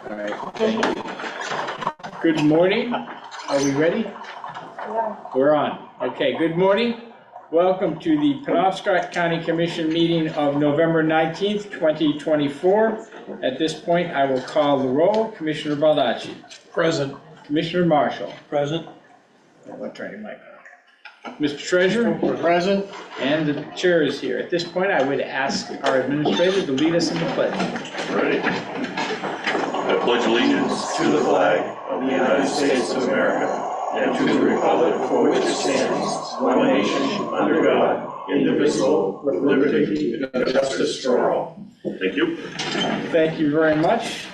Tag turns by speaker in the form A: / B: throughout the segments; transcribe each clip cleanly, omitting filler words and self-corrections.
A: All right, thank you. Good morning. Are we ready?
B: Yeah.
A: We're on. Okay, good morning. Welcome to the Penobscot County Commission meeting of November 19th, 2024. At this point, I will call the roll. Commissioner Baldacci.
C: Present.
A: Commissioner Marshall.
C: Present.
A: Mr. Treasurer.
C: Present.
A: And the chair is here. At this point, I would ask our administrator to lead us in the pledge.
D: Ready? I pledge allegiance to the flag of the United States of America and to the republic for which it stands, one nation, under God, indivisible, with liberty and justice for all. Thank you.
A: Thank you very much.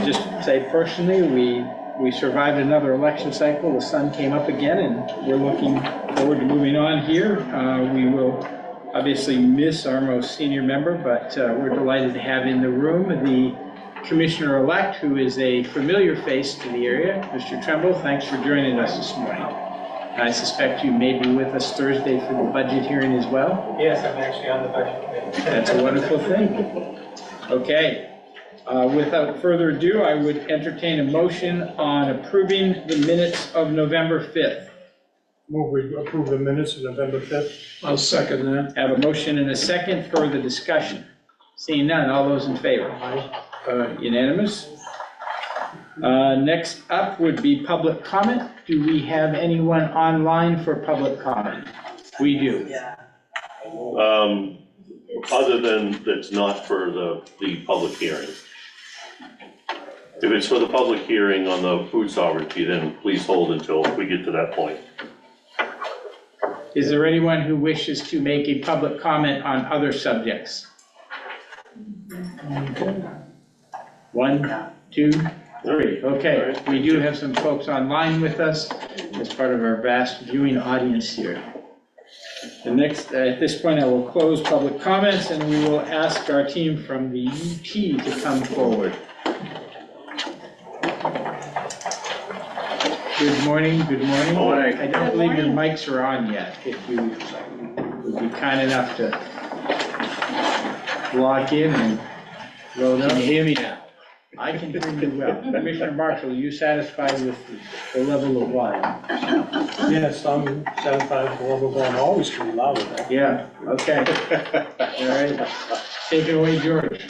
A: Just say personally, we survived another election cycle. The sun came up again, and we're looking forward to moving on here. We will obviously miss our most senior member, but we're delighted to have in the room the Commissioner-elect, who is a familiar face to the area. Mr. Tremble, thanks for joining us this morning. I suspect you may be with us Thursday for the budget hearing as well.
E: Yes, I'm actually on the budget committee.
A: That's a wonderful thing. Okay. Without further ado, I would entertain a motion on approving the minutes of November 5th.
C: Move we approve the minutes of November 5th. I'll second that.
A: Have a motion and a second. Further discussion. Seeing none, all those in favor? Unanimous. Next up would be public comment. Do we have anyone online for public comment? We do.
D: Other than that's not for the public hearing. If it's for the public hearing on the food sovereignty, then please hold until we get to that point.
A: Is there anyone who wishes to make a public comment on other subjects? 1, 2, 3. Okay, we do have some folks online with us as part of our vast viewing audience here. The next, at this point, I will close public comments, and we will ask our team from the UT to come forward. Good morning, good morning.
D: Morning.
A: I don't believe your mics are on yet. If you would be kind enough to lock in and load up.
E: Can you hear me now?
A: I can hear you well. Commissioner Marshall, are you satisfied with the level of volume?
C: Yes, I'm satisfied with the level going, always can be louder.
A: Yeah, okay. All right. Take it away, George.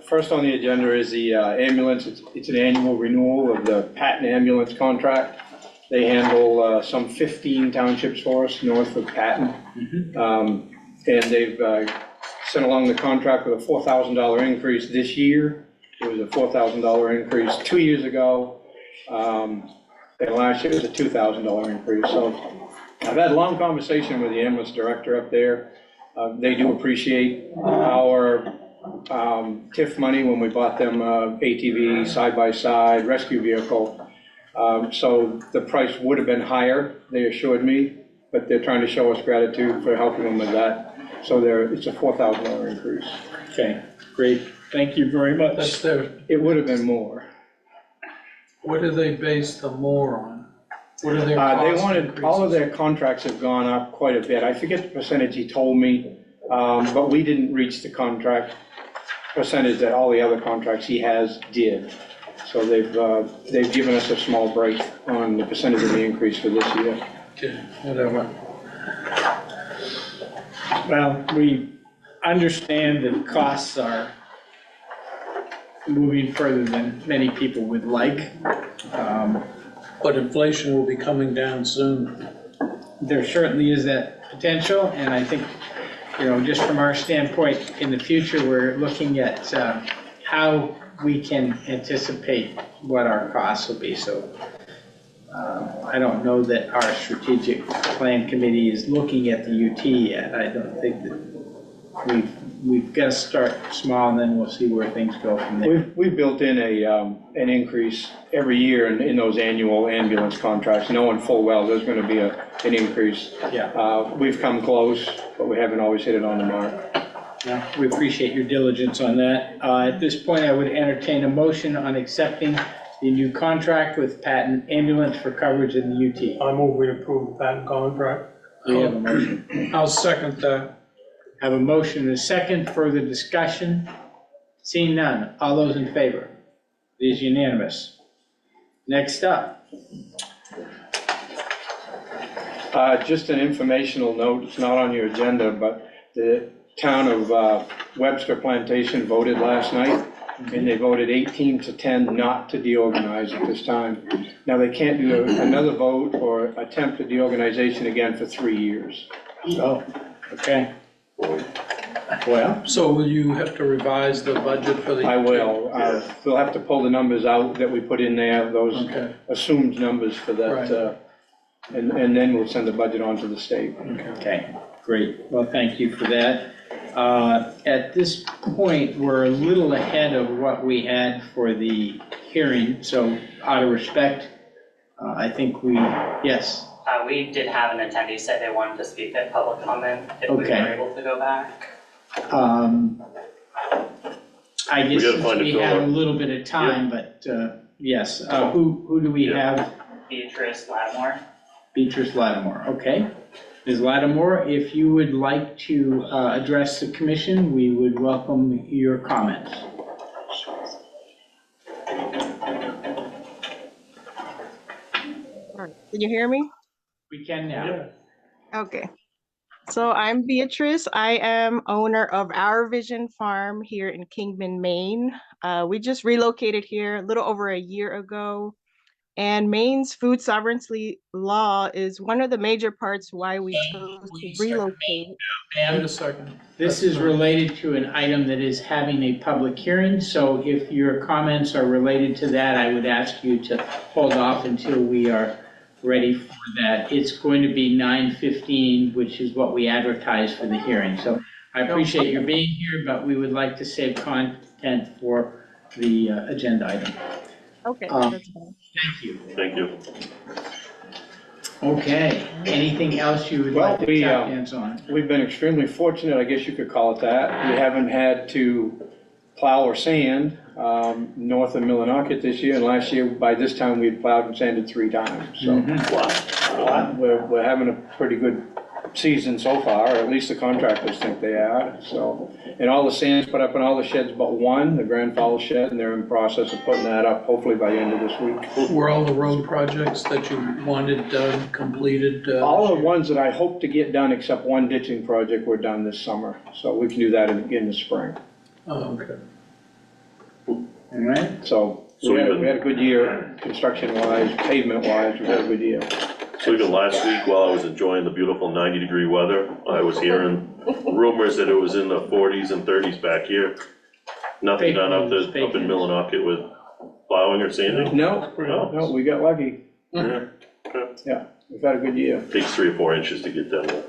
F: First on the agenda is the ambulance. It's an annual renewal of the Patton ambulance contract. They handle some 15 townships for us north of Patton. And they've sent along the contract with a $4,000 increase this year. It was a $4,000 increase 2 years ago. And last year it was a $2,000 increase. So I've had a long conversation with the ambulance director up there. They do appreciate our TIF money when we bought them ATV, side-by-side, rescue vehicle. So the price would have been higher, they assured me, but they're trying to show us gratitude for helping them with that. So it's a $4,000 increase.
A: Okay, great. Thank you very much.
C: That's their,
F: It would have been more.
C: what do they base the more on? What are their
F: They
C: cost
F: wanted,
C: increases?
F: all of their contracts have gone up quite a bit. I forget the percentage he told me, but we didn't reach the contract percentage that all the other contracts he has did. So they've given us a small break on the percentage of the increase for this year.
C: Okay, whatever.
A: Well, we understand that costs are moving further than many people would like.
C: But inflation will be coming down soon.
A: There certainly is that potential, and I think, just from our standpoint in the future, we're looking at how we can anticipate what our costs will be. So I don't know that our strategic plan committee is looking at the UT yet. I don't think that we've got to start small, and then we'll see where things go from there.
F: We've built in an increase every year in those annual ambulance contracts, knowing full well there's going to be an increase.
A: Yeah.
F: We've come close, but we haven't always hit it on the mark.
A: Yeah, we appreciate your diligence on that. At this point, I would entertain a motion on accepting the new contract with Patton Ambulance for coverage in the UT.
C: I move we approve the patent contract.
A: We have a motion.
C: I'll second that.
A: Have a motion and a second, further discussion? Seeing none, all those in favor? It is unanimous. Next up,
F: Just an informational note, it's not on your agenda, but the town of Webster Plantation voted last night, and they voted 18-10 not to deorganize at this time. Now, they can't do another vote or attempt to deorganization again for 3 years.
A: oh, okay. Well,
C: So will you have to revise the budget for the?
F: I will, we'll have to pull the numbers out that we put in there, those
C: Okay.
F: assumed numbers for that, and then we'll send the budget on to the state.
A: okay, great. Well, thank you for that. At this point, we're a little ahead of what we had for the hearing, so out of respect, I think yes.
B: We did have an attendee say they wanted to speak at public comment if we were
A: Okay.
B: able to go back.
A: I guess
D: gotta
A: since
D: find a
A: we had a
D: filler.
A: little bit of time, but yes, who do we have?
B: Beatrice Lattimore.
A: Beatrice Lattimore, okay. Ms. Lattimore, if you would like to address the commission, we would welcome your comments.
G: All right, can you hear me?
A: We can now.
G: Okay. So I'm Beatrice. I am owner of Our Vision Farm here in Kingman, Maine. We just relocated here a little over a year ago. And Maine's food sovereignty law is one of the major parts why we chose to relocate.
C: Wait a second.
A: This is related to an item that is having a public hearing, so if your comments are related to that, I would ask you to hold off until we are ready for that. It's going to be 9:15, which is what we advertised for the hearing. So I appreciate your being here, but we would like to save content for the agenda item.
G: Okay, that's fine.
A: Thank you.
D: Thank you.
A: Okay, anything else you would like to tap hands on?
F: We've been extremely fortunate, I guess you could call it that. We haven't had to plow or sand north of Millinocket this year, and last year, by this time, we had plowed and sanded 3 times. So we're having a pretty good season so far, or at least the contractors think they are. So, and all the sand's put up in all the sheds but one, the Grand Falls shed, and they're in the process of putting that up, hopefully by the end of this week.
C: Were all the road projects that you wanted completed?
F: All the ones that I hope to get done, except one ditching project, were done this summer. So we can do that in the spring.
C: Oh, okay.
A: All right,
F: So we had a good year, construction-wise, pavement-wise, we had a good year.
D: So even last week, while I was enjoying the beautiful 90-degree weather, I was hearing rumors that it was in the 40s and 30s back here. Nothing done up in Millinocket with plowing or sanding?
F: No, we got lucky.
D: Yeah.
F: Yeah, we've had a good year.
D: Takes 3 or 4 inches to get done.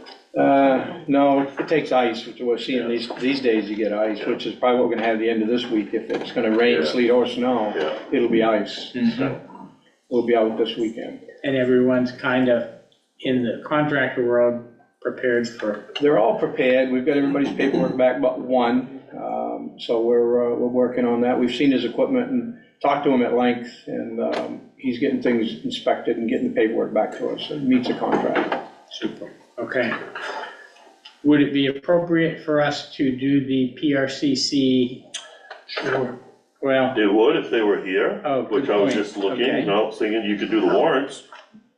F: No, it takes ice, which we're seeing these days you get ice, which is probably what we're gonna have at the end of this week. If it's gonna rain, sleet, or snow, it'll be ice. So we'll be out this weekend.
A: and everyone's kind of, in the contractor world, prepared for.
F: They're all prepared. We've got everybody's paperwork back but one. So we're working on that. We've seen his equipment and talked to him at length, and he's getting things inspected and getting the paperwork back to us. It meets a contract.
A: Super. Okay. Would it be appropriate for us to do the PRCC?
C: Sure.
A: Well,
D: It would if they were here,
A: Oh, good
D: which I was
A: point.
D: just looking,
A: Okay.
D: thinking you could do the warrants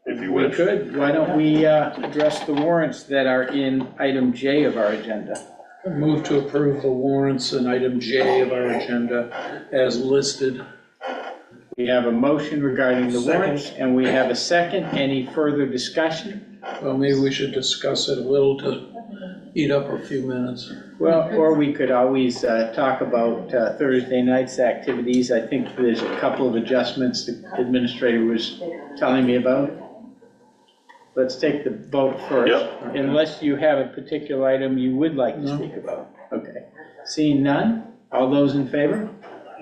D: if you
A: we
D: wish.
A: could. Why don't we address the warrants that are in item J of our agenda?
C: Move to approve the warrants in item J of our agenda as listed.
A: We have a motion regarding the warrants, and we have a second. Any further discussion?
C: Well, maybe we should discuss it a little to eat up a few minutes.
A: Well, or we could always talk about Thursday night's activities. I think there's a couple of adjustments the administrator was telling me about. Let's take the vote first,
D: Yep.
A: unless you have a particular item you would like to
C: No.
A: speak about. Okay. Seeing none, all those in favor?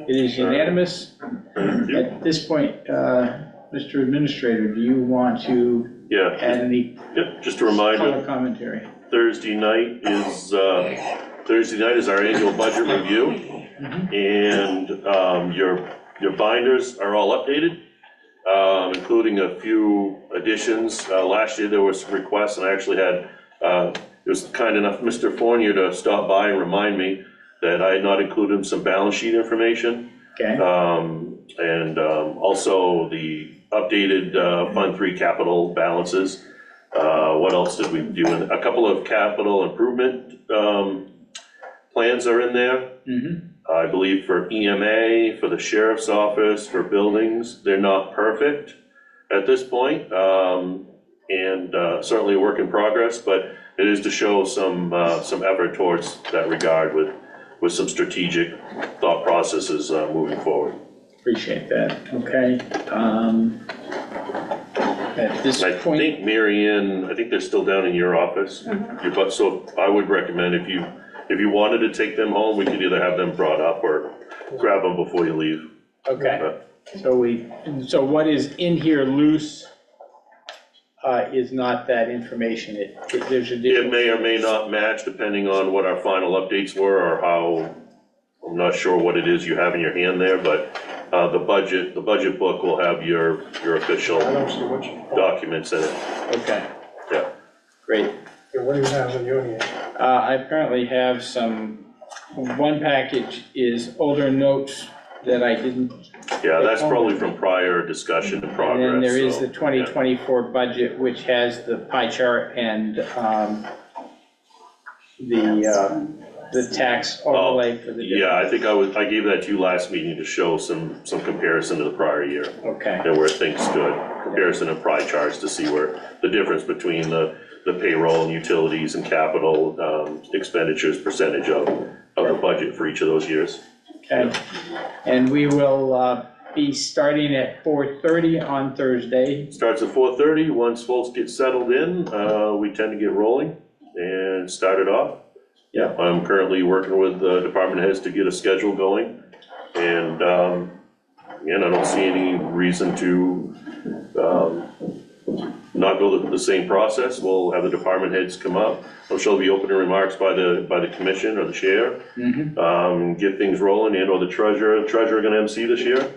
A: It is unanimous. At this point, Mr. Administrator, do you want to
D: Yeah,
A: add any
D: just a reminder,
A: color commentary?
D: Thursday night is our annual budget review. And your binders are all updated, including a few additions. Last year there were some requests, and I actually had, it was kind enough, Mr. Fournier, to stop by and remind me that I had not included some balance sheet information.
A: Okay,
D: Also the updated Fund 3 capital balances. What else did we do? A couple of capital improvement plans are in there. I believe for EMA, for the sheriff's office, for buildings. They're not perfect at this point, certainly a work in progress, but it is to show some effort towards that regard with some strategic thought processes moving forward.
A: appreciate that, okay. At this
D: I
A: point,
D: think Mary Ann, I think they're still down in your office. So I would recommend if you wanted to take them home, we could either have them brought up or grab them before you leave.
A: okay, so what is in here loose is not that information, there's a
D: It
A: difference.
D: may or may not match depending on what our final updates were or how, I'm not sure what it is you have in your hand there, but the budget book will have your official
E: I don't see what you.
D: documents in it.
A: Okay,
D: Yeah.
A: great.
E: Yeah, what do you have in your hand?
A: I apparently have one package is older notes that I didn't.
D: Yeah, that's probably from prior discussion and progress.
A: And then there is
D: so,
A: the 2024 budget, which has the pie chart and the tax overlay for the.
D: Yeah, I think I gave that to you last meeting to show some comparison to the prior year
A: Okay,
D: and where things stood. Comparison of pie charts to see where the difference between the payroll and utilities and capital expenditures percentage of the budget for each of those years.
A: okay. And we will be starting at 4:30 on Thursday.
D: Starts at 4:30. Once folks get settled in, we tend to get rolling and start it off. Yeah, I'm currently working with the department heads to get a schedule going. And again, I don't see any reason to not go the same process. We'll have the department heads come up. I'm sure there'll be opening remarks by the commission or the chair. Get things rolling, and or the treasurer gonna MC this year,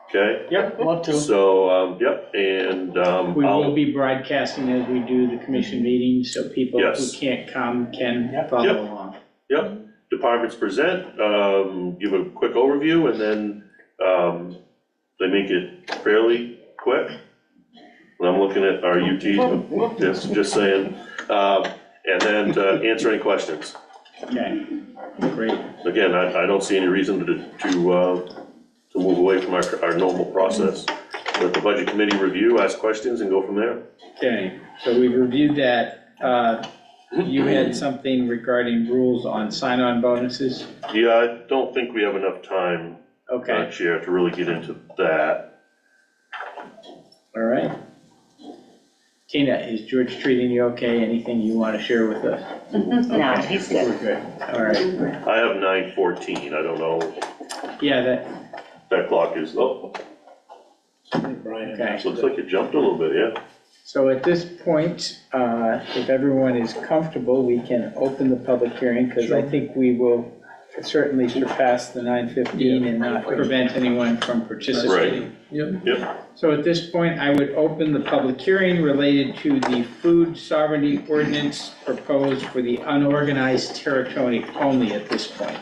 D: okay?
A: Yep,
E: Love to.
D: So, yep, and
A: we will
D: I'll,
A: be broadcasting as we do the commission meetings, so people who
D: Yes.
A: can't come can
E: Yep.
A: follow
D: Yep.
A: along.
D: yep, departments present, give a quick overview, and then they make it fairly quick. And I'm looking at our UT, just saying, and then to answer any questions.
A: Okay, great.
D: Again, I don't see any reason to move away from our normal process. Let the budget committee review, ask questions, and go from there.
A: Okay, so we've reviewed that. You had something regarding rules on sign-on bonuses?
D: Yeah, I don't think we have enough time,
A: Okay,
D: Chair, to really get into that.
A: all right. Tina, is George treating you okay? Anything you want to share with us?
H: No,
A: Okay,
H: he's good.
A: We're good, all right.
D: I have 9:14, I don't know,
A: Yeah,
D: that clock is, oh,
A: okay.
D: looks like it jumped a little bit, yeah.
A: So at this point, if everyone is comfortable, we can open the public hearing, because I think we will certainly surpass the 9:15 and not prevent anyone from participating.
D: Yep,
A: So at this point, I would open the public hearing related to the food sovereignty ordinance proposed for the unorganized territory only at this point.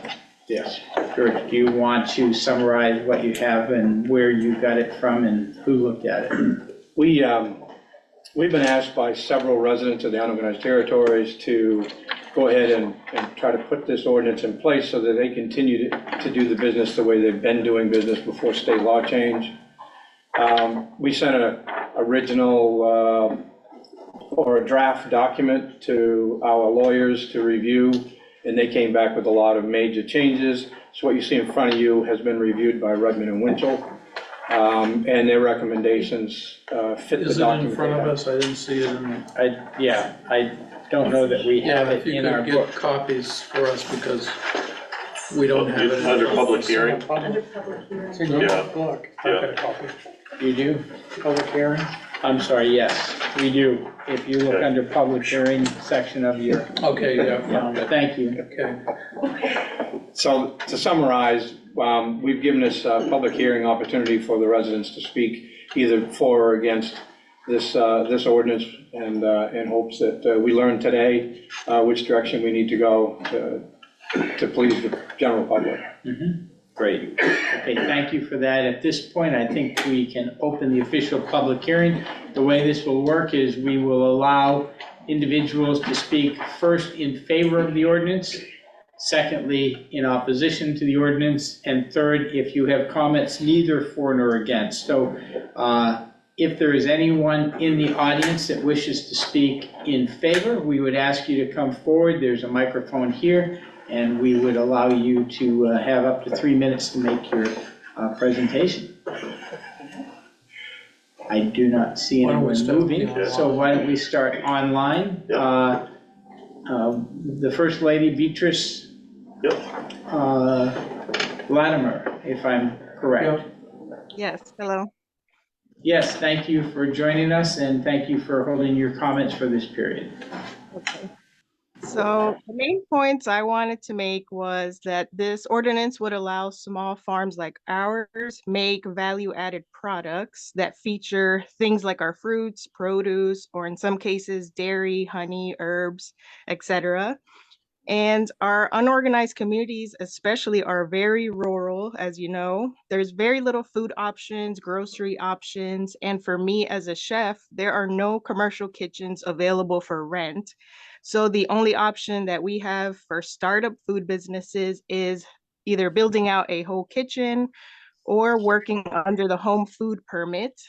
F: Yes.
A: George, do you want to summarize what you have and where you got it from and who looked at it?
F: We've been asked by several residents of the unorganized territories to go ahead and try to put this ordinance in place so that they continue to do the business the way they've been doing business before state law change. We sent an original or a draft document to our lawyers to review, and they came back with a lot of major changes. So what you see in front of you has been reviewed by Rudman and Winchell, and their recommendations fit the
C: Is it
F: document.
C: in front
F: they
C: of
F: have.
C: us? I didn't see it in.
A: I don't know that we have
C: Yeah,
A: it
C: if you
A: in our
C: could
A: book.
C: get copies for us, because we don't have it.
D: under public hearing,
H: Under public hearing.
E: It's in your
D: Yeah.
E: book. I've got a copy.
A: You do? Public hearing? I'm sorry, yes, we do. If you look
D: Okay.
A: under public hearing section of your,
C: Okay, yeah,
A: thank you.
C: okay.
F: So to summarize, we've given this public hearing opportunity for the residents to speak either for or against this ordinance and in hopes that we learn today which direction we need to go to please the general public.
A: Great. Okay, thank you for that. At this point, I think we can open the official public hearing. The way this will work is we will allow individuals to speak first in favor of the ordinance, secondly, in opposition to the ordinance, and third, if you have comments neither for nor against. So if there is anyone in the audience that wishes to speak in favor, we would ask you to come forward. There's a microphone here, and we would allow you to have up to 3 minutes to make your presentation. I do not see
C: Why don't we
A: anyone
C: start?
A: moving,
D: Yeah.
A: so why don't we start online?
D: Yeah.
A: The First Lady, Beatrice
D: Yep.
A: Latimer, if I'm correct.
G: Yes, hello.
A: Yes, thank you for joining us, and thank you for holding your comments for this period.
G: Okay. So the main points I wanted to make was that this ordinance would allow small farms like ours make value-added products that feature things like our fruits, produce, or in some cases, dairy, honey, herbs, etc. And our unorganized communities, especially, are very rural, as you know. There's very little food options, grocery options, and for me as a chef, there are no commercial kitchens available for rent. So the only option that we have for startup food businesses is either building out a whole kitchen or working under the home food permit,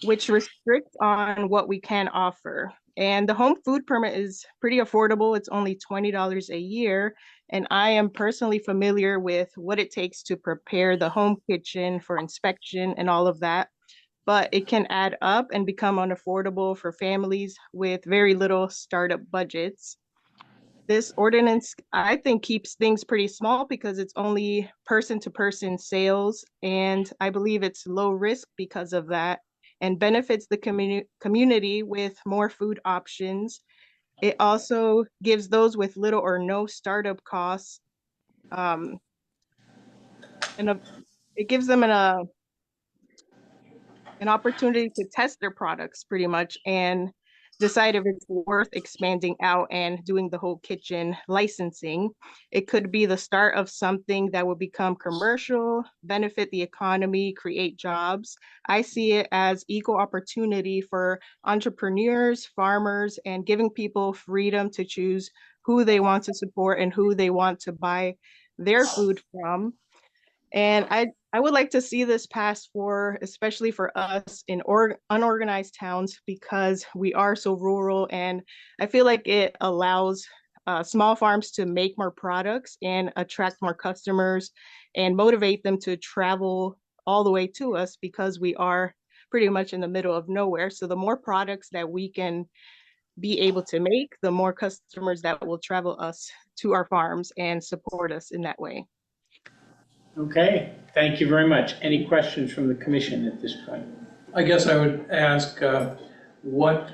G: which restricts on what we can offer. And the home food permit is pretty affordable. It's only $20 a year. And I am personally familiar with what it takes to prepare the home kitchen for inspection and all of that. But it can add up and become unaffordable for families with very little startup budgets. This ordinance, I think, keeps things pretty small because it's only person-to-person sales, and I believe it's low risk because of that, and benefits the community with more food options. It also gives those with little or no startup costs, um, it gives them an opportunity to test their products pretty much and decide if it's worth expanding out and doing the whole kitchen licensing. It could be the start of something that will become commercial, benefit the economy, create jobs. I see it as equal opportunity for entrepreneurs, farmers, and giving people freedom to choose who they want to support and who they want to buy their food from. And I would like to see this pass for, especially for us in unorganized towns, because we are so rural. And I feel like it allows small farms to make more products and attract more customers and motivate them to travel all the way to us because we are pretty much in the middle of nowhere. So the more products that we can be able to make, the more customers that will travel us to our farms and support us in that way.
A: Okay, thank you very much. Any questions from the commission at this point?
C: I guess I would ask, what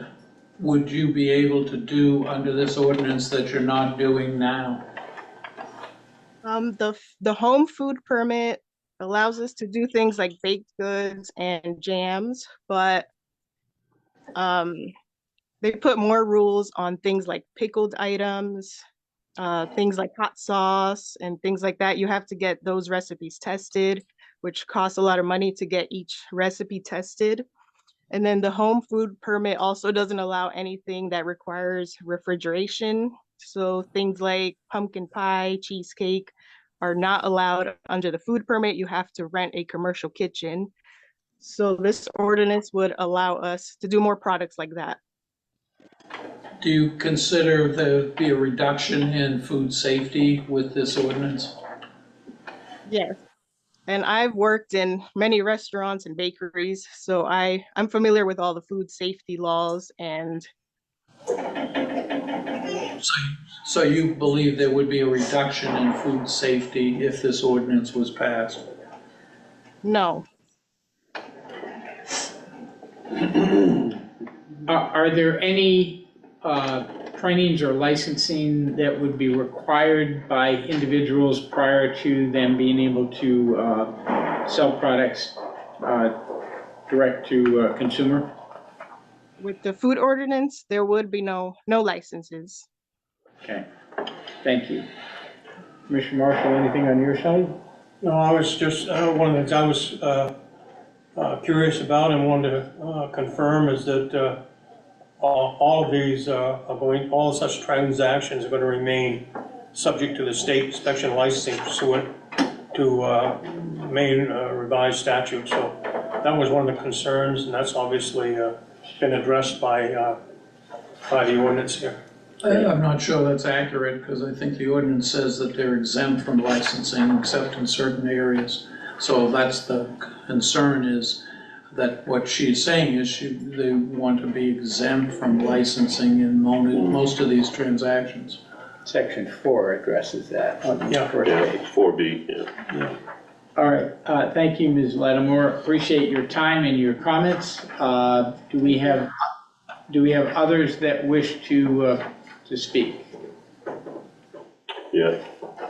C: would you be able to do under this ordinance that you're not doing now?
G: The home food permit allows us to do things like baked goods and jams, but they put more rules on things like pickled items, things like hot sauce and things like that. You have to get those recipes tested, which costs a lot of money to get each recipe tested. And then the home food permit also doesn't allow anything that requires refrigeration. So things like pumpkin pie, cheesecake are not allowed under the food permit. You have to rent a commercial kitchen. So this ordinance would allow us to do more products like that.
C: Do you consider there to be a reduction in food safety with this ordinance?
G: Yes. And I've worked in many restaurants and bakeries, so I'm familiar with all the food safety laws. And
C: So you believe there would be a reduction in food safety if this ordinance was passed?
G: no,
A: Are there any trainings or licensing that would be required by individuals prior to them being able to sell products direct to consumer?
G: with the food ordinance, there would be no licenses.
A: Okay, thank you. Commissioner Marshall, anything on your side?
E: No, I was just, one of the things I was curious about and wanted to confirm is that all of these are going, all such transactions are going to remain subject to the state inspection licensing pursuant to Maine revised statute. So that was one of the concerns, and that's obviously been addressed by the ordinance here.
C: I'm not sure that's accurate, because I think the ordinance says that they're exempt from licensing except in certain areas. So that's the concern, is that what she's saying is they want to be exempt from licensing in most of these transactions.
A: Section 4 addresses that on the
E: Yeah.
A: first
D: Yeah,
A: page.
D: 4B, yeah.
A: All right, thank you, Ms. Lattimore. Appreciate your time and your comments. Do we have others that wish to speak?
D: Yeah,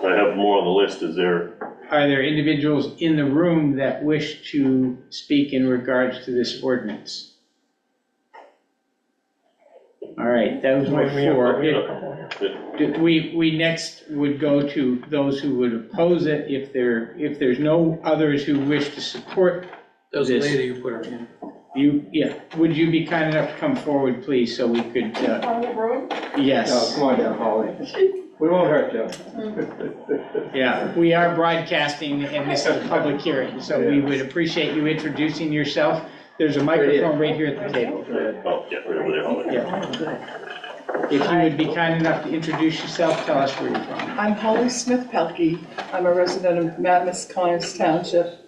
D: I have more on the list. Is there?
A: Are there individuals in the room that wish to speak in regards to this ordinance? All right, those were four. We next would go to those who would oppose it. If there's no others who wish to support
C: There's a
A: this,
C: lady who put her in.
A: would you be kind enough to come forward, please, so we could, yes.
F: No, come on down, Holly. We won't hurt you.
A: Yeah, we are broadcasting and this is a public hearing, so we would appreciate you introducing yourself. There's a microphone right here at the table.
D: Oh, yeah, right over there. Holly.
A: Yeah. If you would be kind enough to introduce yourself, tell us where you're from.
H: I'm Holly Smith-Pelkey. I'm a resident of Madamus Township,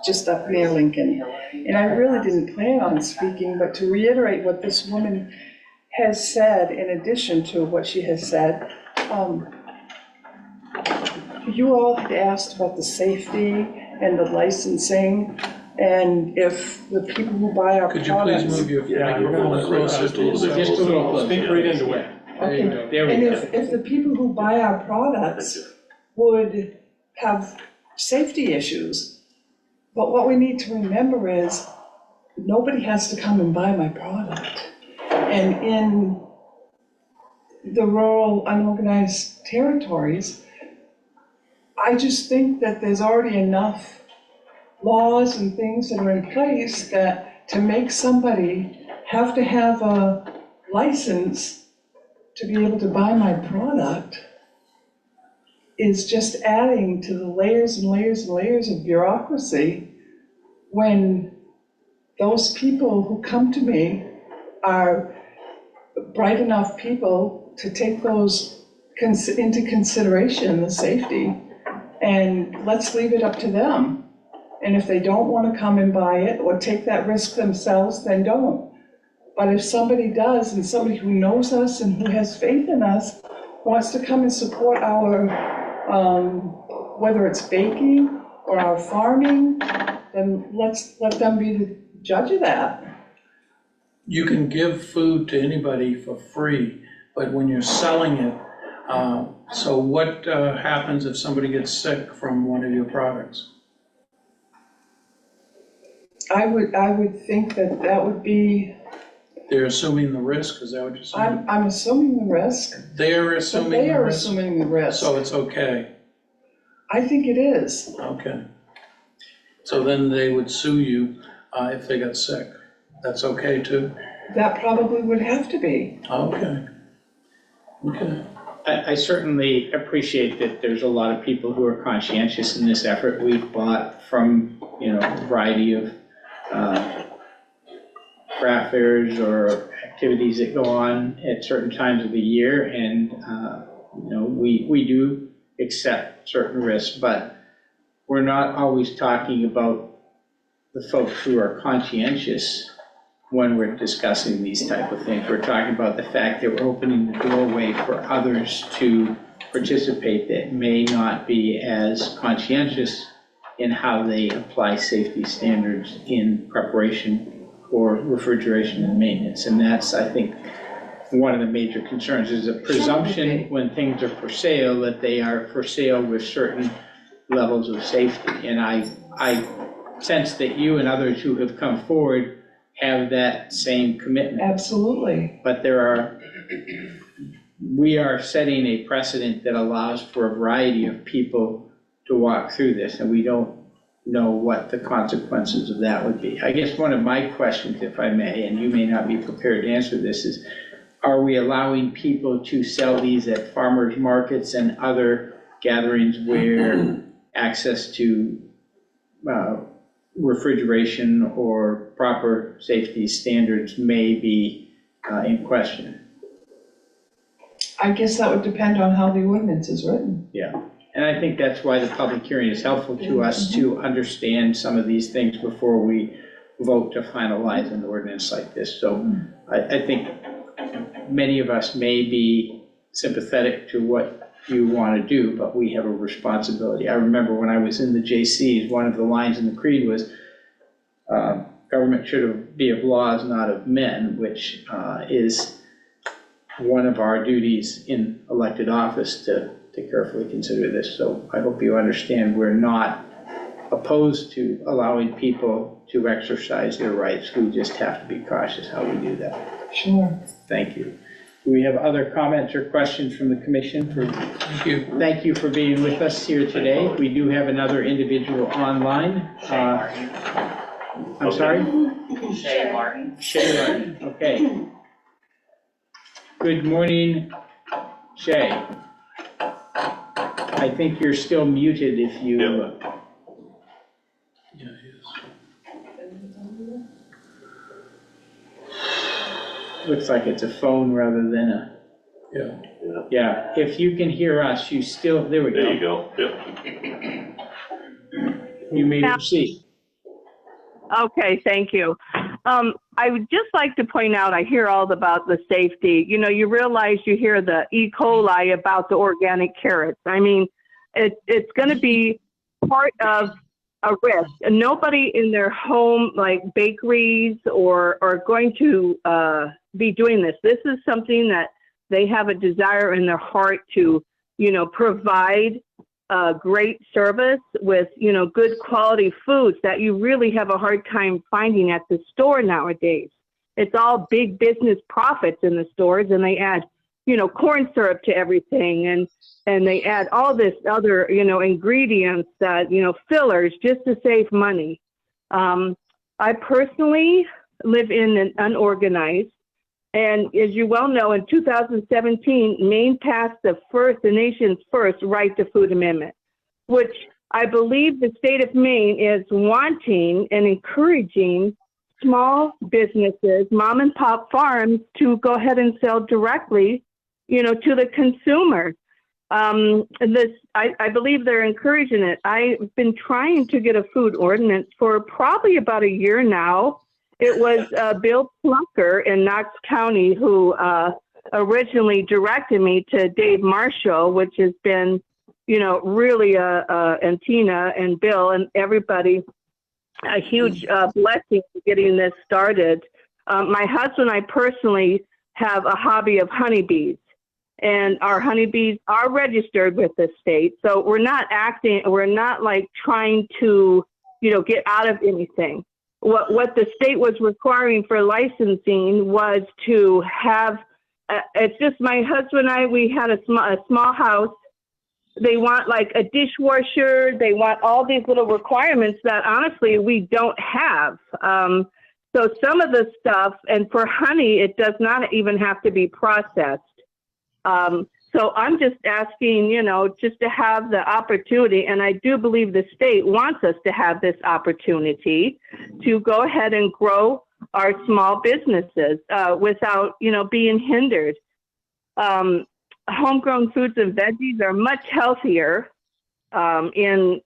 H: just up near Lincoln. And I really didn't plan on speaking, but to reiterate what this woman has said, in addition to what she has said, you all had asked about the safety and the licensing, and if the people who buy our
C: Could you
H: products.
C: please move your
D: Yeah,
C: microphone closer
D: just a little
C: to
D: bit.
A: Just a little closer.
E: Speak right into it.
C: There you go.
A: There we
H: And
A: go.
H: if the people who buy our products would have safety issues, but what we need to remember is, nobody has to come and buy my product. And in the rural unorganized territories, I just think that there's already enough laws and things that are in place that to make somebody have to have a license to be able to buy my product is just adding to the layers and layers and layers of bureaucracy, when those people who come to me are bright enough people to take those into consideration, the safety, and let's leave it up to them. And if they don't want to come and buy it or take that risk themselves, then don't. But if somebody does, and somebody who knows us and who has faith in us wants to come and support our, whether it's baking or our farming, then let them be the judge of that.
C: You can give food to anybody for free, but when you're selling it, so what happens if somebody gets sick from one of your products?
H: I would think that would be,
C: They're assuming the risk, is that what you're saying?
H: I'm assuming the risk,
C: They're
H: but
C: assuming
H: they
C: the
H: are
C: risk,
H: assuming the risk.
C: so it's okay,
H: I think it is.
C: okay. So then they would sue you if they got sick. That's okay too?
H: That probably would have to be.
C: Okay. Okay.
A: I certainly appreciate that there's a lot of people who are conscientious in this effort. We've bought from, a variety of craft fairs or activities that go on at certain times of the year, and, we do accept certain risks, but we're not always talking about the folks who are conscientious when we're discussing these type of things. We're talking about the fact that we're opening the doorway for others to participate that may not be as conscientious in how they apply safety standards in preparation for refrigeration and maintenance. And that's, I think, one of the major concerns is a presumption when things are for sale that they are for sale with certain levels of safety. And I sense that you and others who have come forward have that same commitment.
H: Absolutely.
A: But we are setting a precedent that allows for a variety of people to walk through this, and we don't know what the consequences of that would be. I guess one of my questions, if I may, and you may not be prepared to answer this, is are we allowing people to sell these at farmers markets and other gatherings where access to refrigeration or proper safety standards may be in question?
H: I guess that would depend on how the ordinance is written.
A: Yeah, and I think that's why the public hearing is helpful to us to understand some of these things before we vote to finalize an ordinance like this. So I think many of us may be sympathetic to what you want to do, but we have a responsibility. I remember when I was in the JCs, one of the lines in the creed was, government should be of laws, not of men, which is one of our duties in elected office to carefully consider this. So I hope you understand we're not opposed to allowing people to exercise their rights. We just have to be cautious how we do that.
H: Sure.
A: Thank you. Do we have other comments or questions from the commission?
C: Thank you.
A: Thank you for being with us here today. We do have another individual online.
B: Shay Martin.
A: I'm sorry?
B: Shay Martin.
A: Shay Martin, okay. Good morning, Shay. I think you're still muted if you...
C: Yeah, he is.
A: Looks like it's a phone rather than a...
C: Yeah.
A: Yeah, if you can hear us, you still... There we go.
D: There you go, yep.
A: You may proceed.
I: Okay, thank you. I would just like to point out, I hear all about the safety. You know, you realize you hear the E. coli about the organic carrots. I mean, it's going to be part of a risk. And nobody in their home, like bakeries, are going to be doing this. This is something that they have a desire in their heart to, you know, provide great service with, you know, good quality foods that you really have a hard time finding at the store nowadays. It's all big business profits in the stores, and they add, you know, corn syrup to everything, and they add all this other, you know, ingredients that, you know, fillers just to save money. I personally live in an unorganized, and as you well know, in 2017, Maine passed the nation's first right to food amendment, which I believe the state of Maine is wanting and encouraging small businesses, mom and pop farms, to go ahead and sell directly, you know, to the consumer. I believe they're encouraging it. I've been trying to get a food ordinance for probably about a year now. It was Bill Plunker in Knox County who originally directed me to Dave Marshall, which has been, you know, really and Tina and Bill and everybody, a huge blessing getting this started. My husband and I personally have a hobby of honeybees, and our honeybees are registered with the state. So we're not like trying to, you know, get out of anything. What the state was requiring for licensing was to have, it's just my husband and I, we had a small house. They want like a dishwasher. They want all these little requirements that honestly we don't have. So some of the stuff, and for honey, it does not even have to be processed. So I'm just asking, you know, just to have the opportunity, and I do believe the state wants us to have this opportunity to go ahead and grow our small businesses without, you know, being hindered. Homegrown foods and veggies are much healthier in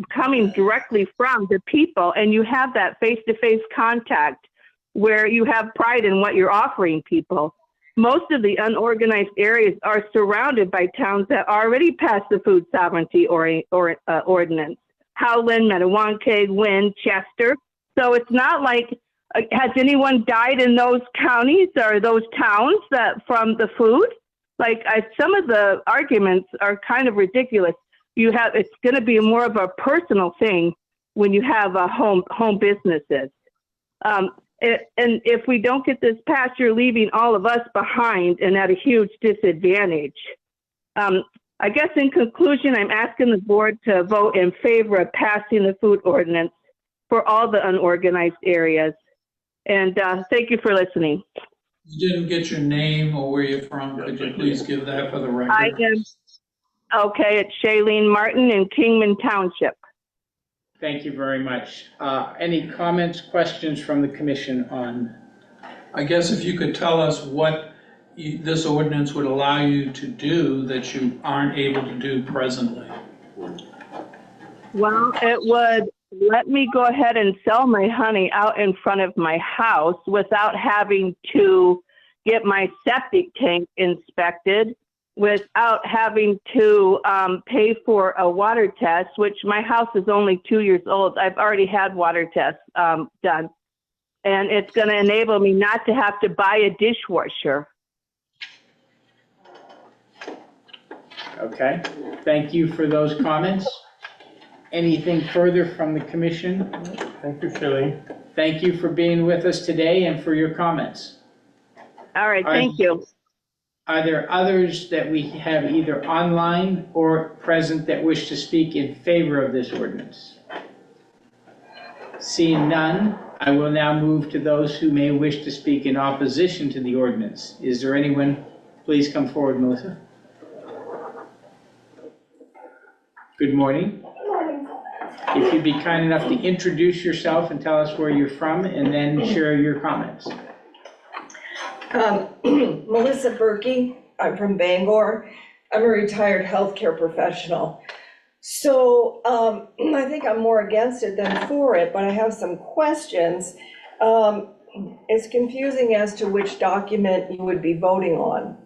I: coming directly from the people, and you have that face-to-face contact where you have pride in what you're offering people. Most of the unorganized areas are surrounded by towns that already passed the food sovereignty ordinance. Howland, Mattawankeg, Wynn, Chester. So it's not like, has anyone died in those counties or those towns that from the food? Like some of the arguments are kind of ridiculous. It's going to be more of a personal thing when you have home businesses. And if we don't get this passed, you're leaving all of us behind and at a huge disadvantage. I guess in conclusion, I'm asking the board to vote in favor of passing the food ordinance for all the unorganized areas. And thank you for listening.
C: You didn't get your name or where you're from. Could you please give that for the record?
I: I am, okay, it's Shailene Martin in Kingman Township.
A: Thank you very much. Any comments, questions from the commission on?
C: I guess if you could tell us what this ordinance would allow you to do that you aren't able to do presently.
I: Well, it would let me go ahead and sell my honey out in front of my house without having to get my septic tank inspected, without having to pay for a water test, which my house is only 2 years old. I've already had water tests done. And it's going to enable me not to have to buy a dishwasher.
A: Okay, thank you for those comments. Anything further from the commission?
E: Thank you, Shailene.
A: Thank you for being with us today and for your comments.
I: All right, thank you.
A: Are there others that we have either online or present that wish to speak in favor of this ordinance? Seeing none, I will now move to those who may wish to speak in opposition to the ordinance. Is there anyone? Please come forward, Melissa. Good morning. If you'd be kind enough to introduce yourself and tell us where you're from and then share your comments.
J: Melissa Berkey, I'm from Bangor. I'm a retired healthcare professional. So I think I'm more against it than for it, but I have some questions. It's confusing as to which document you would be voting on.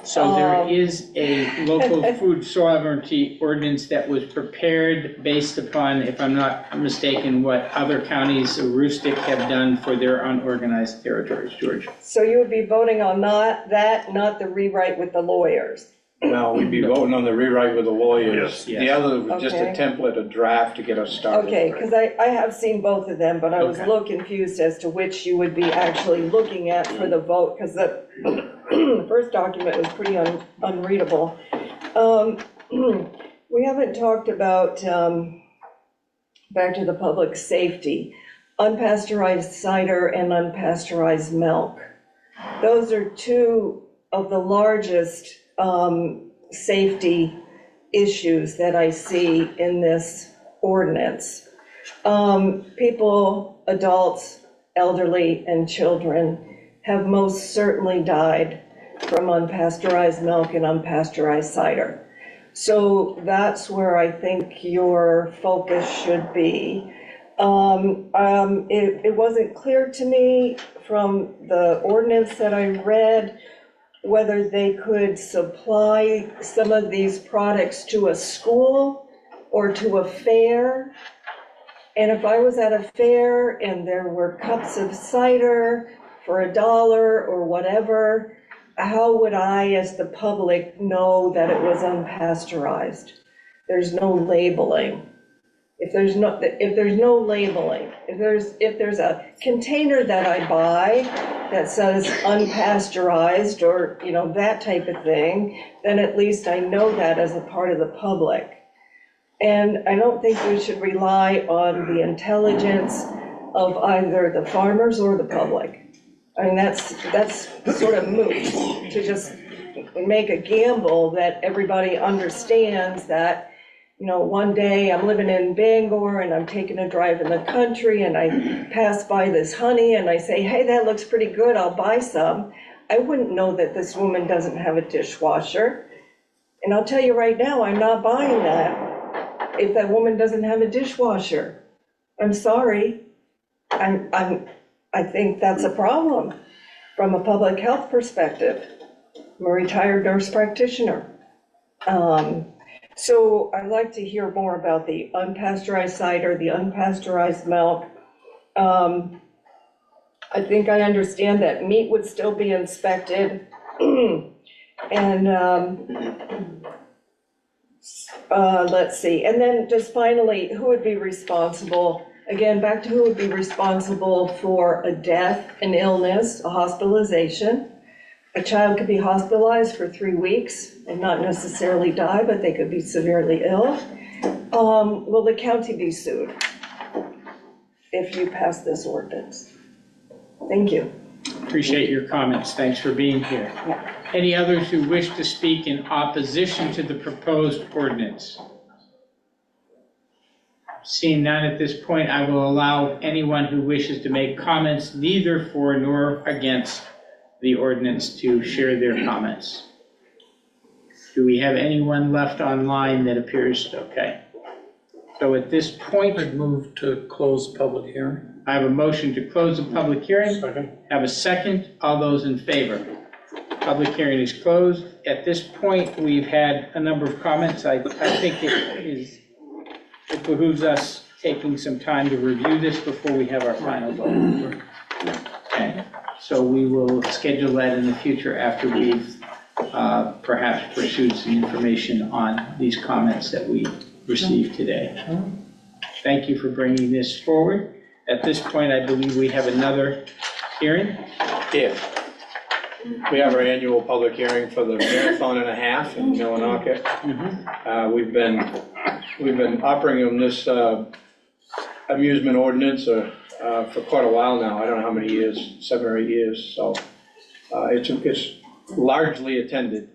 A: So there is a local food sovereignty ordinance that was prepared based upon, if I'm not mistaken, what other counties, Aroostook, have done for their unorganized territories, George.
J: So you would be voting on not the rewrite with the lawyers.
F: No, we'd be voting on the rewrite with the lawyers.
A: Yes.
F: The other was just a
J: Okay.
F: template, a draft to get us started.
J: Okay, because I have seen both of them, but I was a
A: Okay.
J: little confused as to which you would be actually looking at for the vote, because the the first document was pretty unreadable. We haven't talked about, back to the public safety, unpasteurized cider and unpasteurized milk. Those are two of the largest safety issues that I see in this ordinance. People, adults, elderly, and children have most certainly died from unpasteurized milk and unpasteurized cider. So that's where I think your focus should be. It wasn't clear to me from the ordinance that I read whether they could supply some of these products to a school or to a fair. And if I was at a fair and there were cups of cider for $1 or whatever, how would I, as the public, know that it was unpasteurized? There's no labeling. If there's no labeling, if there's a container that I buy that says unpasteurized or, that type of thing, then at least I know that as a part of the public. And I don't think we should rely on the intelligence of either the farmers or the public. I mean, that's sort of moot to just make a gamble that everybody understands that, one day I'm living in Bangor and I'm taking a drive in the country and I pass by this honey and I say, hey, that looks pretty good, I'll buy some. I wouldn't know that this woman doesn't have a dishwasher. And I'll tell you right now, I'm not buying that if that woman doesn't have a dishwasher. I'm sorry. I think that's a problem from a public health perspective. I'm a retired nurse practitioner. So I'd like to hear more about the unpasteurized cider, the unpasteurized milk. I think I understand that meat would still be inspected. And let's see, and then just finally, who would be responsible Again, back to who would be responsible for a death, an illness, a hospitalization. A child could be hospitalized for 3 weeks and not necessarily die, but they could be severely ill. Will the county be sued if you pass this ordinance? Thank you.
A: Appreciate your comments. Thanks for being here. Any others who wish to speak in opposition to the proposed ordinance? Seeing none at this point, I will allow anyone who wishes to make comments neither for nor against the ordinance to share their comments. Do we have anyone left online that appears okay? So at this point,
C: I'd move to close public hearing.
A: I have a motion to close the public hearing.
E: Second.
A: Have a second. All those in favor? Public hearing is closed. At this point, we've had a number of comments. I think it behooves us taking some time to review this before we have our final vote. Okay, so we will schedule that in the future after we've perhaps pursued some information on these comments that we received today. Thank you for bringing this forward. At this point, I believe we have another hearing.
F: If we have our annual public hearing for the marathon and a half in Millinocket. We've been operating on this amusement ordinance for quite a while now. I don't know how many years, 7 or 8 years. So it's largely attended,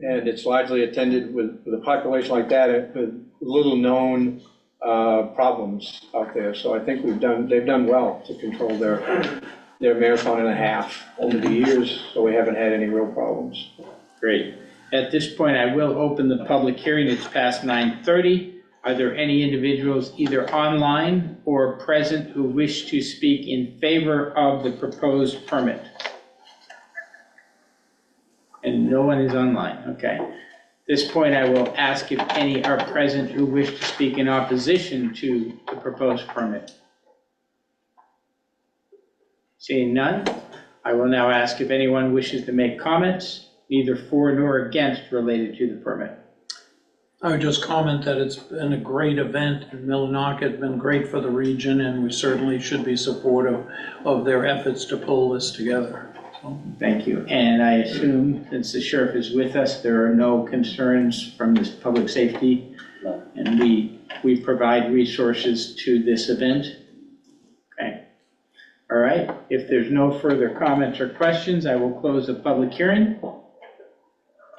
F: and it's largely attended with a population like that with little known problems out there. So I think they've done well to control their marathon and a half over the years, so we haven't had any real problems.
A: Great. At this point, I will open the public hearing. It's past 9:30. Are there any individuals either online or present who wish to speak in favor of the proposed permit? And no one is online, okay. At this point, I will ask if any are present who wish to speak in opposition to the proposed permit. Seeing none, I will now ask if anyone wishes to make comments, neither for nor against, related to the permit.
C: I would just comment that it's been a great event in Millinocket, been great for the region, and we certainly should be supportive of their efforts to pull this together.
A: Thank you. And I assume, since the sheriff is with us, there are no concerns from this public safety, and we provide resources to this event. Okay. All right. If there's no further comments or questions, I will close the public hearing.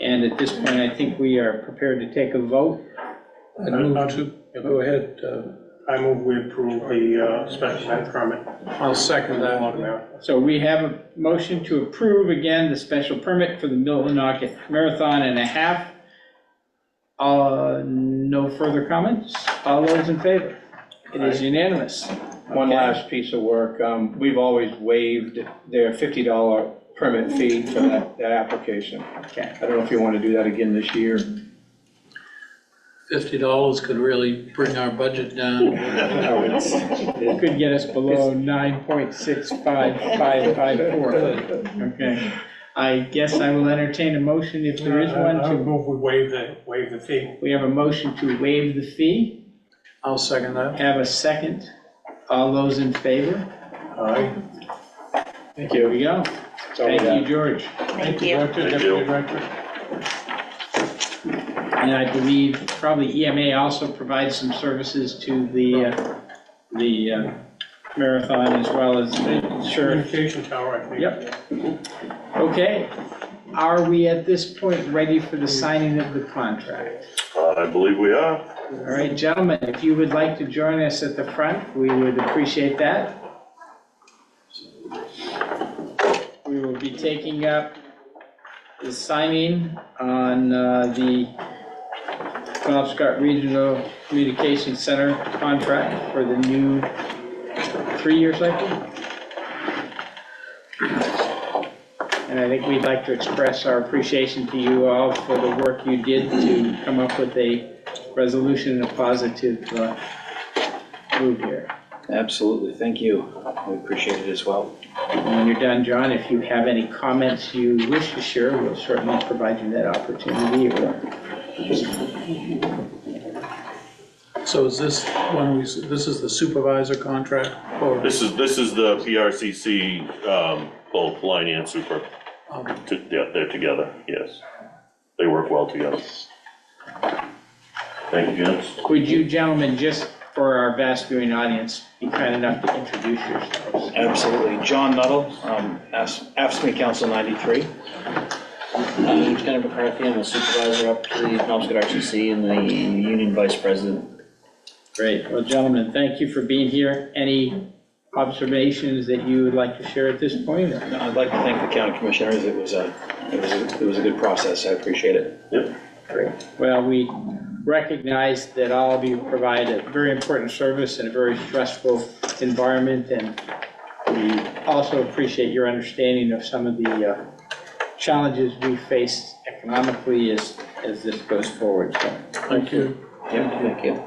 A: And at this point, I think we are prepared to take a vote.
C: I'd move to, go ahead.
E: I move we approve the special permit.
C: I'll second that.
A: So we have a motion to approve, again, the special permit for the Millinocket Marathon and a half. No further comments? All those in favor? It is unanimous.
F: One
A: Okay.
F: last piece of work. We've always waived their $50 permit fee for that application.
A: Okay.
F: I don't know if you want to do that again this year.
C: $50 could really bring our budget down.
A: It could get us below 9.65554. Okay. I guess I will entertain a motion if there is one
E: I
A: to,
E: move we waive the fee.
A: we have a motion to waive the fee.
C: I'll second that.
A: Have a second. All those in favor?
E: Aye.
A: Thank you. Here we go. Thank you, George.
G: Thank you.
E: Director, Deputy Director.
A: And I believe probably EMA also provides some services to the marathon as well as the sheriff.
E: Communication tower, I think.
A: Yep. Okay. Are we at this point ready for the signing of the contract?
D: I believe we are.
A: All right, gentlemen, if you would like to join us at the front, we would appreciate that. We will be taking up the signing on the Penobscot Regional Communications Center contract for the new 3-year cycle. And I think we'd like to express our appreciation to you all for the work you did to come up with a resolution and a positive move here.
K: Absolutely, thank you. We appreciate it as well.
A: And when you're done, John, if you have any comments you wish to share, we'll certainly provide you that opportunity.
C: So is this this is the supervisor contract, or?
D: This is the PRCC, both line and super, yeah, they're together, yes. They work well together. Thank you, gents.
A: Would you gentlemen, just for our vast viewing audience, be kind enough to introduce yourselves?
K: Absolutely. John Nuttall, AFSCME Council 93.
L: My name's Kenneth McCarthy. I'm a supervisor up to the Penobscot RCC and the union vice president.
A: Great. Well, gentlemen, thank you for being here. Any observations that you would like to share at this point?
K: I'd like to thank the county commissioners. It was a good process. I appreciate it.
D: Yep.
A: Great. Well, we recognize that all of you provide a very important service in a very stressful environment, and we also appreciate your understanding of some of the challenges we face economically as this goes forward. So,
C: Thank you.
K: Yeah, thank you.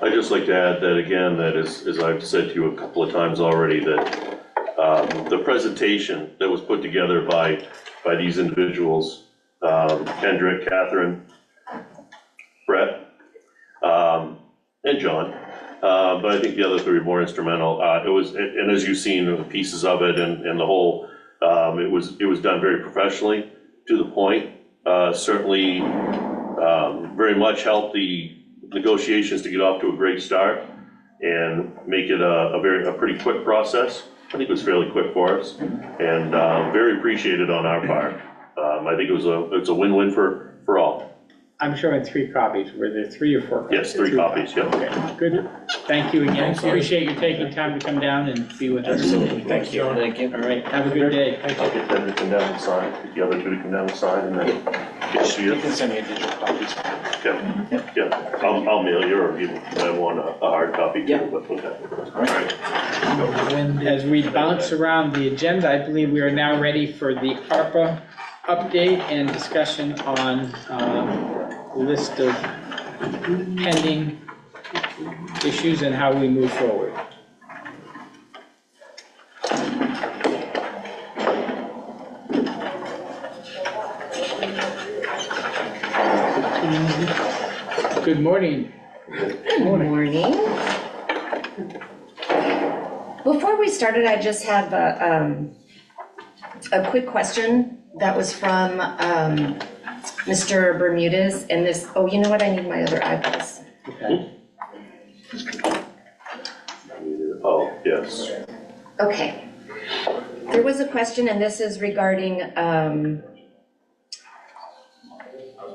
D: I'd just like to add that again, that as I've said to you a couple of times already, that the presentation that was put together by these individuals, Kendrick, Catherine, Brett, and John, but I think the other three were more instrumental. It was, and as you've seen the pieces of it and the whole, it was done very professionally, to the point. Certainly very much helped the negotiations to get off to a great start and make it a pretty quick process. I think it was fairly quick for us, and very appreciated on our part. I think it's a win-win for all.
A: I'm showing 3 copies. Were there 3 or 4 copies?
D: Yes, 3 copies, yeah.
A: Okay, good. Thank you again. Appreciate you taking time to come down and be with us.
K: Absolutely. Thank you. Thank you.
A: All right, have a good day.
D: I'll get them to come down and sign, get the other 2 to come down and sign, and then get to you.
K: You can send me a digital copy.
D: Yeah, I'll mail you, or you might want a hard copy too, but okay. All right.
A: As we bounce around the agenda, I believe we are now ready for the ARPA update and discussion on a list of pending issues and how we move forward. Good morning.
M: Good morning. Before we started, I just have a quick question that was from Mr. Bermudez, and this, oh, you know what, I need my other eyeballs.
A: Okay.
D: Oh, yes.
M: Okay. There was a question, and this is regarding,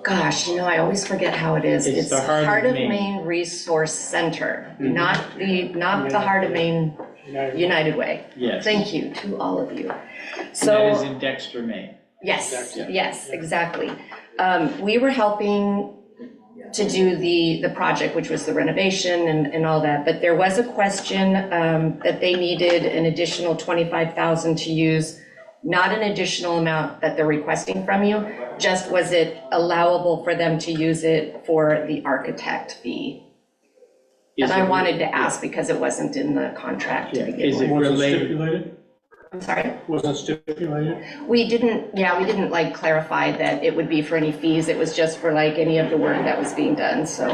M: gosh, I always forget how it is.
A: It's the
M: Heart of Maine Resource Center, not the Heart of Maine United Way.
A: Yes.
M: Thank you to all of you.
A: And
M: So.
A: that is in Dexter, Maine.
M: Yes,
A: Yeah.
M: yes, exactly. We were helping to do the project, which was the renovation and all that, but there was a question that they needed an additional 25,000 to use, not an additional amount that they're requesting from you, just was it allowable for them to use it for the architect fee? And I wanted to ask because it wasn't in the contract to begin
A: Is it
M: with.
E: Was it
A: related?
E: stipulated?
M: I'm sorry?
E: Wasn't stipulated?
M: We didn't like clarify that it would be for any fees. It was just for like any of the work that was being done, so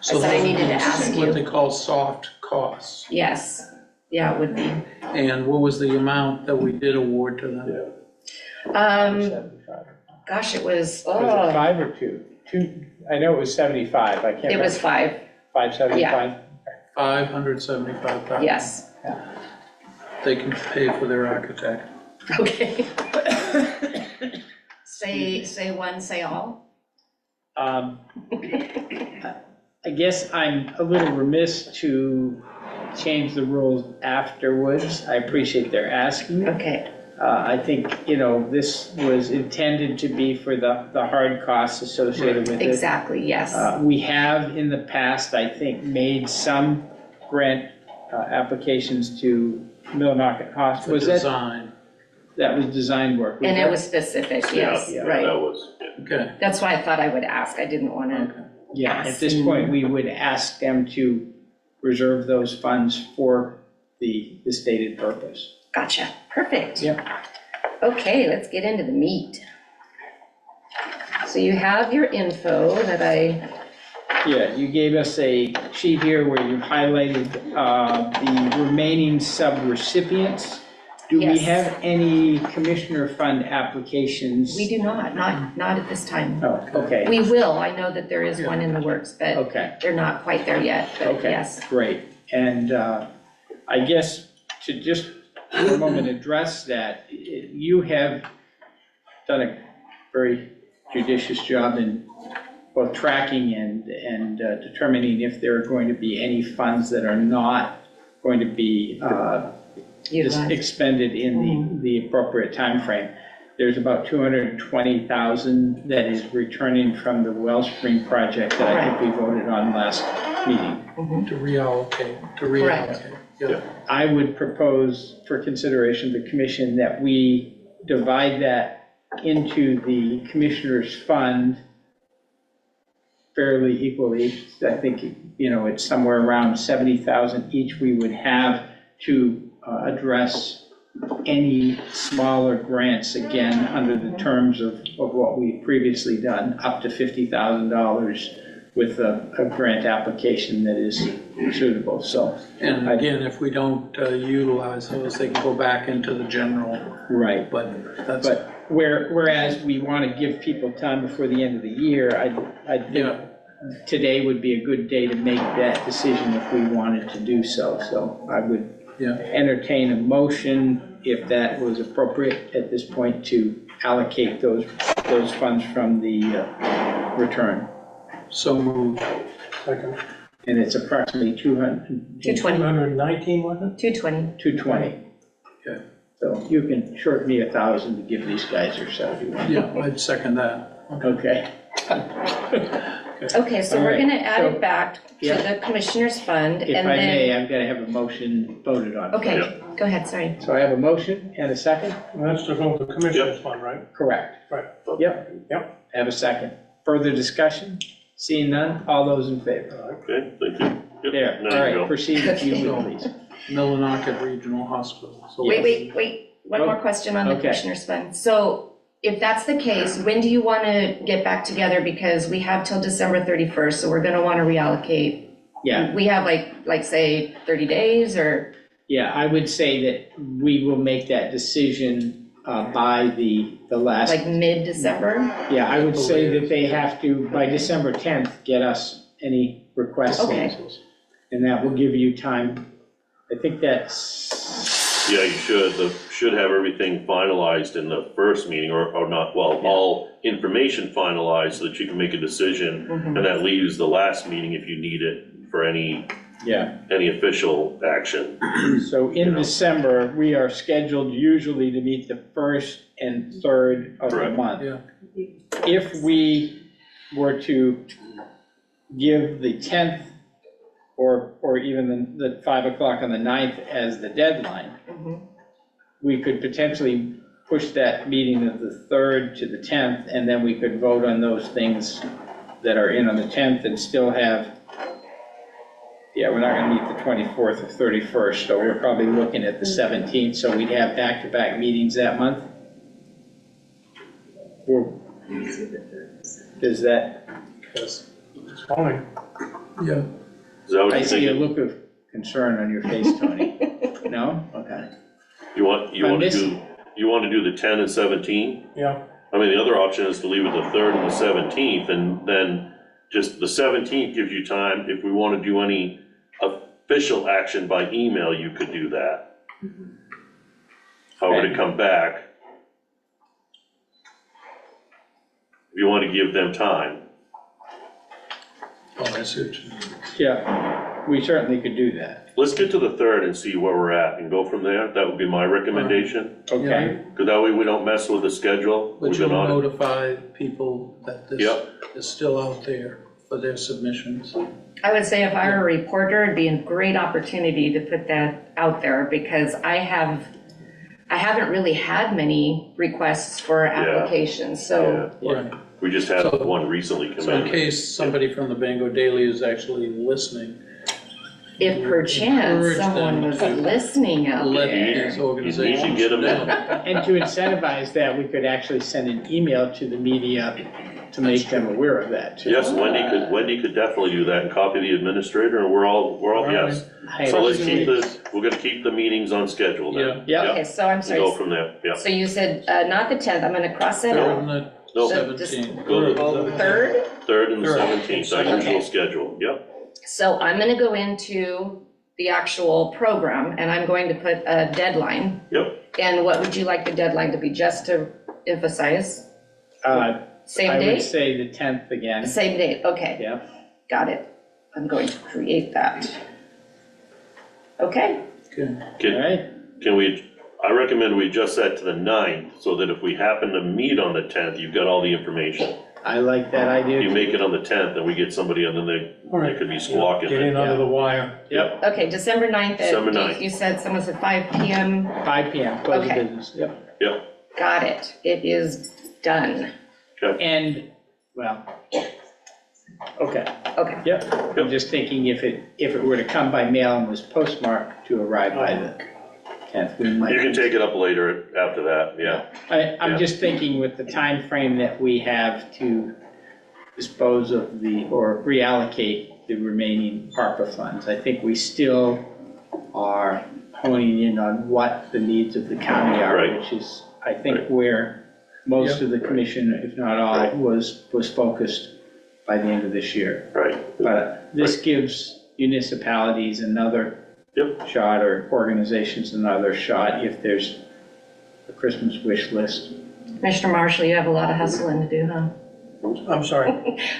C: So
M: I
C: those
M: needed to
C: are
M: ask
C: what
M: you.
C: they call soft costs.
M: Yes, yeah, it would be.
C: And what was the amount that we did award to them?
M: Gosh, it was,
A: Was it 5 or 2? 2, I know it was 75, I can't
M: it
A: remember.
M: was 5,
A: 575?
C: $575,000.
M: yes.
C: They can pay for their architect.
M: Okay. Say one, say all.
A: I guess I'm a little remiss to change the rules afterwards. I appreciate their asking.
M: Okay,
A: I think, this was intended to be for the hard costs associated with it.
M: exactly, yes.
A: We have in the past, I think, made some grant applications to Millinocket Hospital.
C: The design.
A: That was design work.
M: And it was specific, yes,
D: Yeah,
M: right.
D: that was, yeah.
C: Okay.
M: That's why I thought I would ask. I didn't want to.
A: Yeah, at this point, we would ask them to reserve those funds for the stated purpose.
M: Gotcha, perfect.
A: Yep.
M: Okay, let's get into the meat. So you have your info that I
A: Yeah, you gave us a sheet here where you've highlighted the remaining sub-recipients. Do we
M: Yes.
A: have any commissioner fund applications?
M: We do not at this time.
A: Oh, okay,
M: We will, I know that there is one in the works, but
A: okay,
M: they're not quite there yet, but
A: okay,
M: yes.
A: great. And I guess to just for a moment address that, you have done a very judicious job in both tracking and determining if there are going to be any funds that are not going to be just expended in the appropriate time frame. There's about 220,000 that is returning from the Wellspring project that I think we voted on last meeting.
C: To reallocate. Yeah.
A: I would propose for consideration of the commission that we divide that into the commissioner's fund fairly equally. I think, it's somewhere around 70,000 each we would have to address any smaller grants, again, under the terms of what we've previously done, up to $50,000 with a grant application that is suitable, so.
C: And again, if we don't utilize those, they can go back into the general.
A: Right.
C: But that's.
A: But whereas we want to give people time before the end of the year, I think today would be a good day to make that decision if we wanted to do so. So I would entertain a motion, if that was appropriate at this point, to allocate those funds from the return.
C: So moved.
E: Second.
A: And it's approximately
M: 220.
E: 219, wasn't it?
M: 220.
A: 220.
C: Okay.
A: So you can short me 1,000 to give these guys or so if you want.
C: Yeah, I'd second that.
A: Okay.
M: Okay, so
A: All
M: we're
A: right,
M: gonna add
A: so-
M: it back to
A: Yeah.
M: the commissioner's fund,
A: If
M: and
A: I may,
M: then,
A: I've got to have a motion voted on.
M: okay, go ahead, sorry.
A: So I have a motion and a second?
E: Well, that's to go to the commissioner's fund, right?
A: Correct.
E: Right.
A: Yep.
E: Yep.
A: I have a second. Further discussion? Seeing none, all those in favor?
D: Okay, thank you. Yep,
A: There, all
D: there you
A: right,
D: go.
A: proceed if you will, please.
C: Millinocket Regional Hospital. So
M: Wait, one
A: Oh,
M: more question on the
A: okay.
M: commissioner's fund. So if that's the case, when do you want to get back together? Because we have till December 31st, so we're gonna want to reallocate.
A: Yeah,
M: We have like say 30 days or,
A: yeah, I would say that we will make that decision by the last.
M: like mid-December?
A: Yeah, I would say that they have to, by December 10th, get us any requests.
M: Okay.
A: And that will give you time. I think that's,
D: Yeah, you should have everything finalized in the first meeting, or not, well, all information finalized so that you can make a decision.
M: Mm-hmm.
D: And that leaves the last meeting if you need it for any official action.
A: so in December, we are scheduled usually to meet the 1st and 3rd of the
D: Correct.
A: month.
C: Yeah.
A: If we were to give the 10th or even the 5 o'clock on the 9th as the deadline, we could potentially push that meeting of the 3rd to the 10th, and then we could vote on those things that are in on the 10th and still have, we're not gonna meet the 24th or 31st, so we're probably looking at the 17th, so we'd have back-to-back meetings that month. Or is that,
E: Because it's fine.
C: Yeah.
D: Is that what
A: I
D: you're
A: see a
D: thinking?
A: look of concern on your face, Tony. No? Okay.
D: You want
A: I'm
D: to do the 10 and 17?
E: Yeah.
D: I mean, the other option is to leave it the 3rd and the 17th, and then just the 17th gives you time, if we want to do any official action by email, you could do that. However, to come back, if you want to give them time.
C: Oh, I see what you mean.
A: Yeah, we certainly could do that.
D: Let's get to the 3rd and see where we're at and go from there. That would be my recommendation,
A: Okay,
D: because that way we don't mess with the schedule.
C: But
D: We've
C: you'll
D: been on it.
C: notify people that this is still out there for their submissions.
M: I would say if I were a reporter, it'd be a great opportunity to put that out there because I haven't really had many requests for applications, so.
C: Right.
D: We just had
C: So-
D: one recently come
C: So in
D: in.
C: case somebody from the Bangor Daily is actually listening,
M: if perchance
C: Encourage
M: someone
C: them
M: was
C: to
M: listening out
C: let
M: there.
C: these
D: You
C: organizations
D: should get them
C: know.
D: in.
A: And to incentivize that, we could actually send an email to the media to make them aware of that too.
D: Yes, Wendy could definitely do that and copy the administrator, and we're all, yes.
A: I-
D: So let's we're gonna keep the meetings on schedule then.
C: Yeah.
A: Yeah.
M: Okay, so I'm
D: We go
M: sorry,
D: from there, yeah.
M: so you said, not the 10th, I'm gonna cross that
C: Third
M: out.
C: and the
D: No.
C: 17th.
D: Go to the
M: Third?
D: 3rd and the
C: Third.
D: 17th, our usual schedule, yep.
M: So I'm gonna go into the actual program and I'm going to put a deadline.
D: Yep.
M: And what would you like the deadline to be, just to emphasize? Same
A: I would
M: date?
A: say the 10th again.
M: Same date, okay.
A: Yeah.
M: Got it. I'm going to create that. Okay,
A: All right.
D: Can we, I recommend we adjust that to the 9th, so that if we happen to meet on the 10th, you've got all the information.
A: I like that idea.
D: You make it on the 10th, and we get somebody, and then they could be squawking.
E: Get in under the wire.
A: Yep,
M: okay, December 9th,
D: December 9th.
M: you said someone said 5 PM.
A: 5 PM, close of
M: Okay.
A: business, yep.
D: Yep,
M: Got it. It is done.
A: And, well, okay,
M: Okay.
A: yep. I'm just thinking if it were to come by mail and was postmarked to arrive by the 10th, we might.
D: you can take it up later after that, yeah.
A: I'm
D: Yeah.
A: just thinking with the time frame that we have to dispose of or reallocate the remaining ARPA funds, I think we still are honing in on what the needs of the county are,
D: Right.
A: which is, I think,
D: Right.
A: where most of the commission, if not all,
D: Right.
A: was focused by the end of this year.
D: Right,
A: But this gives municipalities another
D: yep,
A: shot, or organizations another shot, if there's a Christmas wish list.
M: Commissioner Marshall, you have a lot of hustling to do, huh?
E: I'm sorry.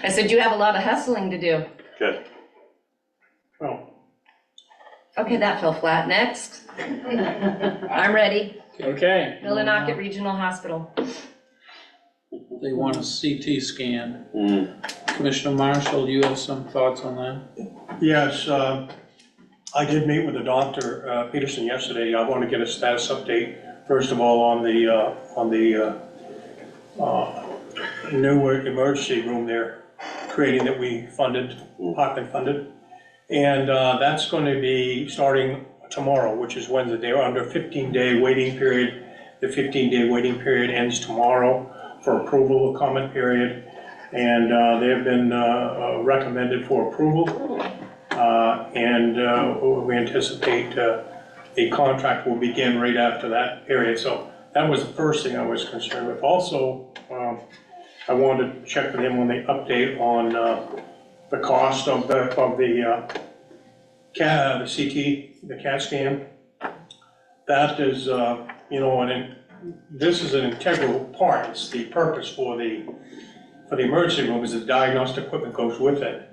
M: I said you have a lot of hustling to do.
D: okay.
E: Well,
M: Okay, that fell flat. Next. I'm ready.
A: Okay.
M: Millinocket Regional Hospital.
C: They want a CT scan.
D: Mm,
C: Commissioner Marshall, you have some thoughts on that?
E: yes, I did meet with the doctor, Peterson, yesterday. I want to get a status update, first of all, on the new emergency room they're creating that we funded, partly funded. And that's going to be starting tomorrow, which is Wednesday. They're under a 15-day waiting period. The 15-day waiting period ends tomorrow for approval, a comment period. And they have been recommended for approval. And we anticipate a contract will begin right after that period. So that was the first thing I was concerned with. Also, I wanted to check with him on the update on the cost of the CT, the CAT scan. That is, this is an integral part. It's the purpose for the emergency room, is the diagnostic equipment goes with it.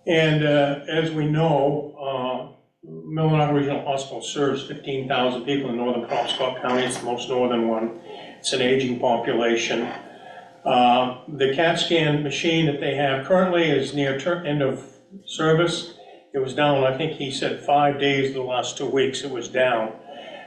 E: And as we know, Millinocket Regional Hospital serves 15,000 people in northern Penobscot County. It's the most northern one. It's an aging population. The CAT scan machine that they have currently is near end of service. It was down, I think he said 5 days the last 2 weeks it was down.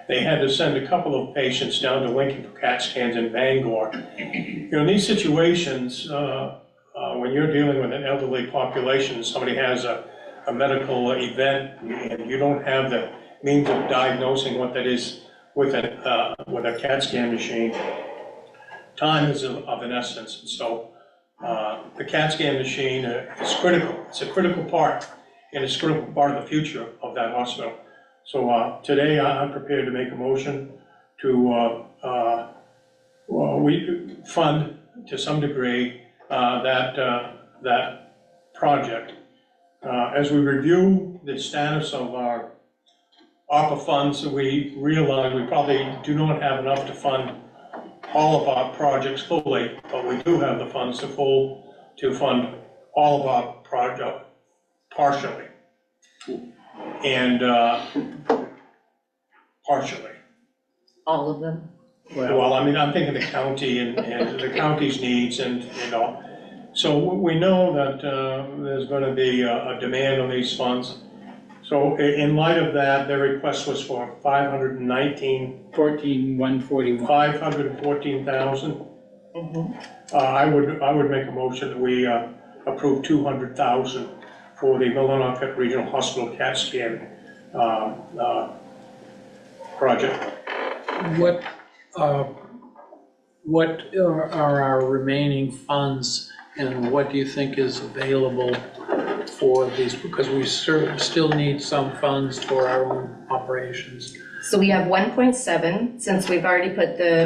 E: They had to send a couple of patients down to Lincoln for CAT scans in Bangor. In these situations, when you're dealing with an elderly population, somebody has a medical event, and you don't have the means of diagnosing what that is with a CAT scan machine, time is of an essence. And so the CAT scan machine is critical. It's a critical part, and it's a critical part of the future of that hospital. So today I'm prepared to make a motion to we fund to some degree that project. As we review the status of our ARPA funds, we realize we probably do not have enough to fund all of our projects fully, but we do have the funds to fund all of our project partially. And partially.
M: All of them.
E: Well, I mean, I'm thinking the county and the county's needs and, so we know that there's going to be a demand on these funds. So in light of that, their request was for 514,000. I would make a motion that we approve 200,000 for the Millinocket Regional Hospital CAT scan project.
C: What are our remaining funds, and what do you think is available for these? Because we still need some funds for our own operations.
M: So we have 1.7, since we've already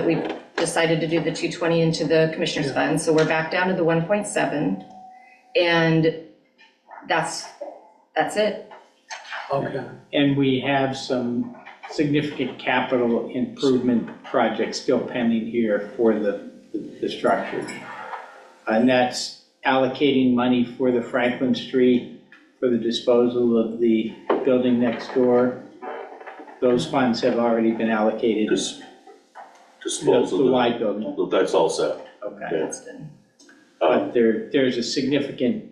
M: we've decided to do the 220 into the Commissioner's Fund, so we're back down to the 1.7, and that's it.
C: Okay.
A: And we have some significant capital improvement projects still pending here for the structure. And that's allocating money for the Franklin Street, for the disposal of the building next door. Those funds have already been allocated.
D: Disposal.
A: The wide building.
D: That's all set.
A: Okay.
M: That's done.
A: But there's a significant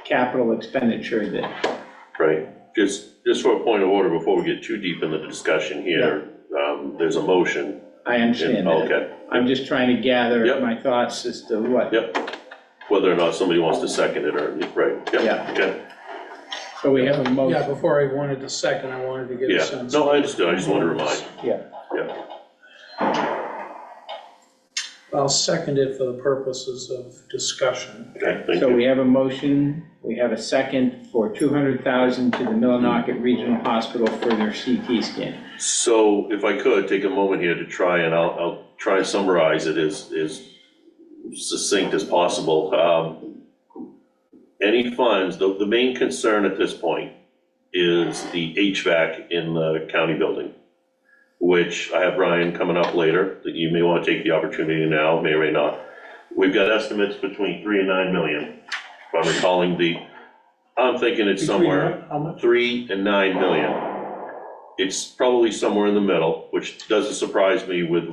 A: capital expenditure that.
D: Right. Just for a point of order, before we get too deep into the discussion here, there's a motion.
A: I understand that.
D: Okay.
A: I'm just trying to gather
D: Yep.
A: my thoughts as to what.
D: Yep. Whether or not somebody wants to second it or, right. Yep.
A: Yeah.
D: Okay.
A: So we have a motion.
C: Yeah, before I wanted to second, I wanted to get a
D: Yeah.
C: sense.
D: No, I understood. I just wanted to remind.
A: Yeah.
D: Yeah.
C: I'll second it for the purposes of discussion.
D: Okay, thank
A: So
D: you.
A: we have a motion, we have a second for $200,000 to the Millinocket Regional Hospital for their CT scan.
D: So if I could, take a moment here to try, and I'll try and summarize it as succinct as possible. Any funds, the main concern at this point is the HVAC in the county building, which I have Brian coming up later, that you may want to take the opportunity now, may or may not. We've got estimates between 3 and 9 million. If I'm recalling I'm thinking it's somewhere
E: How much?
D: 3 and 9 million. It's probably somewhere in the middle, which doesn't surprise me with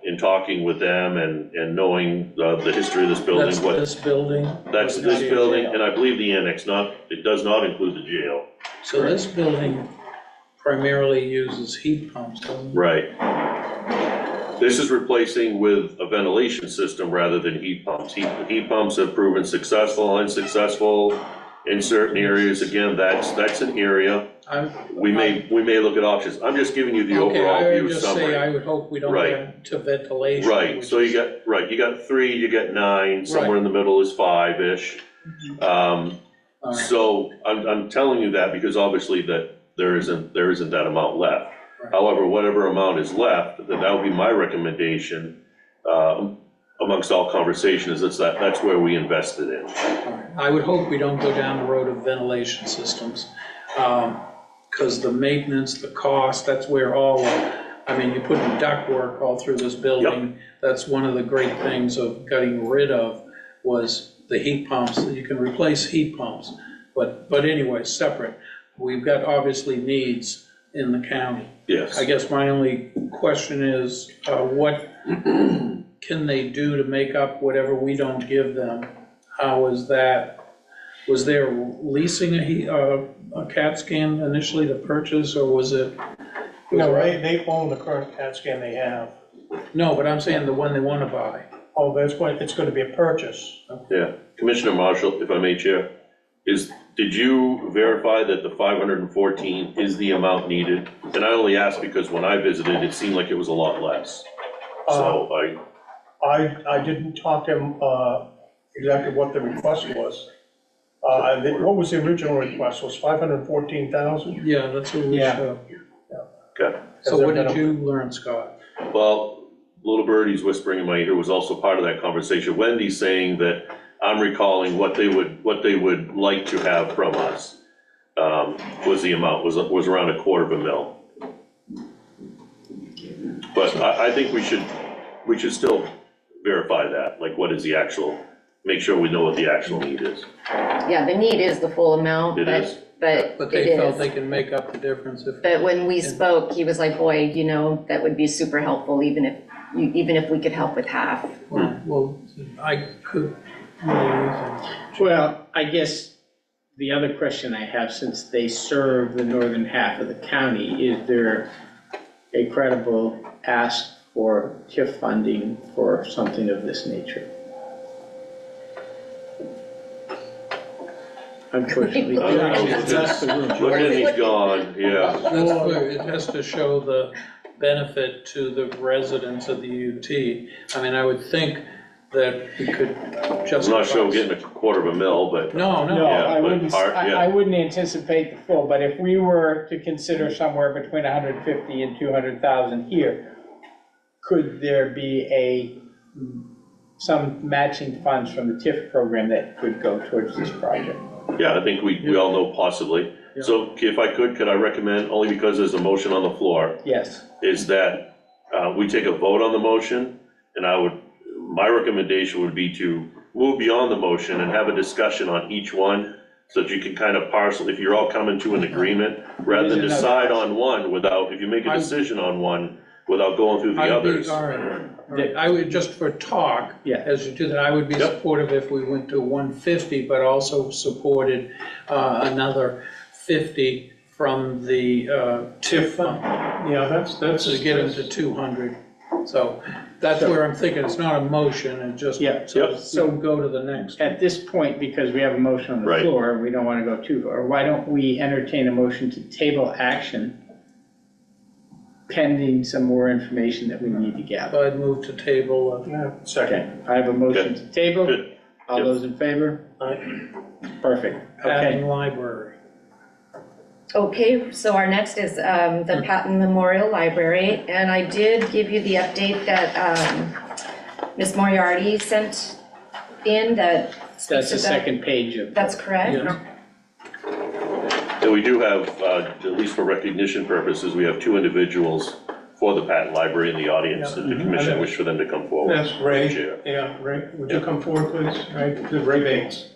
D: in talking with them and knowing the history of this building.
C: That's this building.
D: That's this building, and I believe the annex, it does not include the jail.
C: So this building primarily uses heat pumps, doesn't it?
D: Right. This is replacing with a ventilation system rather than heat pumps. Heat pumps have proven successful, unsuccessful in certain areas. Again, that's an area we may look at options. I'm just giving you the
C: Okay,
D: overall
C: I would
D: view
C: just say,
D: summary.
C: I would hope we don't
D: Right.
C: get to ventilation.
D: Right,
C: which
D: so
C: is-
D: you got 3, you got 9, somewhere in the middle is 5-ish.
C: All right.
D: So I'm telling you that because obviously that there isn't that amount left.
C: Right.
D: However, whatever amount is left, that would be my recommendation amongst all conversations, that's where we invested in.
C: I would hope we don't go down the road of ventilation systems. Because the maintenance, the cost, that's where you put in ductwork all through this building. That's one of the great things of getting rid of was the heat pumps. You can replace heat pumps, but anyway, separate. We've got obviously needs in the county.
D: Yes.
C: I guess my only question is, what can they do to make up whatever we don't give them? How is that? Was there leasing a CAT scan initially to purchase, or was it?
E: No, they own the current CAT scan they have.
C: No, but I'm saying the one they want to buy.
E: Oh, it's going to be a purchase.
D: Yeah. Commissioner Marshall, if I may, Chair, did you verify that the 514 is the amount needed? And I only ask because when I visited, it seemed like it was a lot less. So
E: I didn't talk to him exactly what the request was. What was the original request? Was 514,000?
C: Yeah, that's what we
A: Yeah.
C: show.
D: okay.
C: So what did you learn, Scott?
D: Well, Little Birdie's whispering in my ear was also part of that conversation. Wendy's saying that I'm recalling what they would like to have from us, was the amount, was around $250,000. But I think we should still verify that, like what is the actual, make sure we know what the actual need is.
M: Yeah, the need is the full amount,
D: It is.
M: but
C: But
M: it
C: they felt
M: is.
C: they can make up the difference if.
M: But when we spoke, he was like, boy, that would be super helpful, even if we could help with half.
C: Well, I could really use it.
A: Well, I guess the other question I have, since they serve the northern half of the county, is there a credible ask for TIF funding for something of this nature? unfortunately.
C: That's the room.
D: Look at he's gone, yeah.
C: That's where it has to show the benefit to the residents of the UT. I mean, I would think that we could just.
D: I'm not sure getting $0.25 but.
C: No,
A: No,
C: no,
D: Yeah,
A: I
D: but
A: wouldn't,
D: part- yeah.
A: I wouldn't anticipate the full, but if we were to consider somewhere between 150 and 200,000 here, could there be some matching funds from the TIF program that could go towards this project?
D: Yeah, I think we all know possibly. So if I could I recommend, only because there's a motion on the floor,
A: Yes.
D: is that we take a vote on the motion, and my recommendation would be to move beyond the motion and have a discussion on each one, so that you can kind of parcel, if you're all coming to an agreement, rather than
A: There's another
D: decide on one without, if you make a decision on one, without going through the others.
C: all right. I would, just for talk,
A: Yeah.
C: as you do that, I would be
D: Yep.
C: supportive if we went to 150, but also supported another 50 from the TIF fund.
E: Yeah, that's,
C: To get them to 200. So that's where I'm thinking, it's not a motion, it's just,
A: Yeah.
C: so we can go to the next.
A: At this point, because we have a motion on the
D: Right.
A: floor, we don't want to go too far, why don't we entertain a motion to table action pending some more information that we need to gather?
C: I'd move to table.
A: Okay, I have a motion to table.
D: Good.
A: All
D: Yep.
A: those in favor? Perfect. Okay.
C: Patton Library.
M: Okay, so our next is the Patton Memorial Library, and I did give you the update that Ms. Moriarty sent in that.
A: That's the second page of.
M: That's correct.
C: Yes.
D: And we do have, at least for recognition purposes, we have two individuals for the Patent Library in the audience, that the commission wish for them to come forward.
E: That's Ray.
D: Chair.
E: Yeah, Ray, would you come forward, please? Ray, Ray Bates.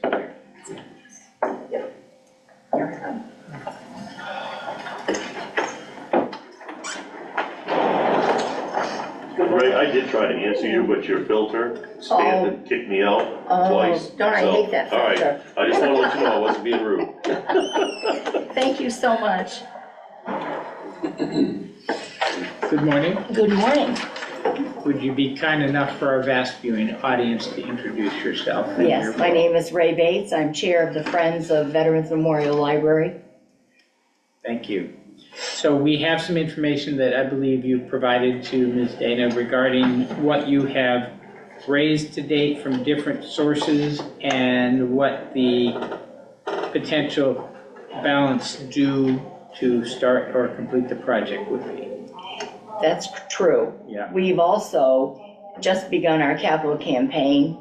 D: Ray, I did try to answer you, but your filter spammed and kicked me out twice.
M: darn, I
D: So,
M: hate that
D: all right.
M: filter.
D: I just want to let you know I wasn't being rude.
M: Thank you so much.
A: Good morning.
M: Good morning.
A: Would you be kind enough for our vast viewing audience to introduce yourself? and
N: Yes,
A: your-
N: my name is Ray Bates. I'm Chair of the Friends of Veterans Memorial Library.
A: Thank you. So we have some information that I believe you provided to Ms. Dana regarding what you have raised to date from different sources and what the potential balance due to start or complete the project would be.
N: That's true.
A: Yeah.
N: We've also just begun our capital campaign,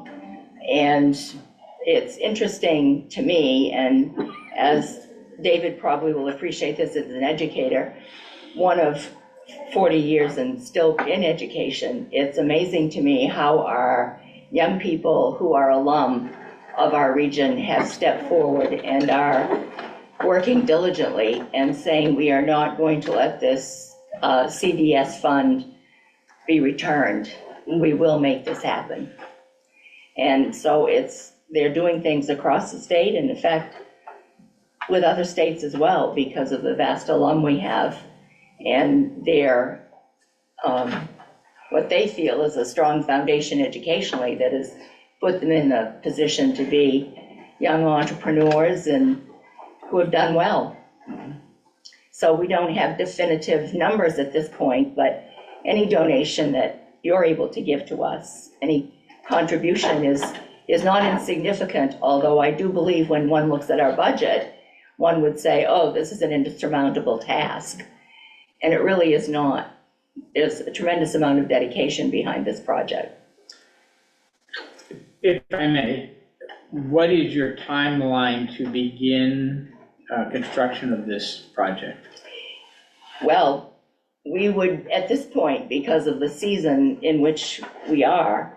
N: and it's interesting to me, and as David probably will appreciate this as an educator, one of 40 years and still in education, it's amazing to me how our young people who are alum of our region have stepped forward and are working diligently and saying we are not going to let this CDS fund be returned. We will make this happen. And so they're doing things across the state, and in fact, with other states as well, because of the vast alum we have. And their, what they feel is a strong foundation educationally that has put them in a position to be young entrepreneurs and who have done well. So we don't have definitive numbers at this point, but any donation that you're able to give to us, any contribution is not insignificant, although I do believe when one looks at our budget, one would say, oh, this is an insurmountable task. And it really is not. There's a tremendous amount of dedication behind this project.
A: If I may, what is your timeline to begin construction of this project?
N: Well, we would, at this point, because of the season in which we are,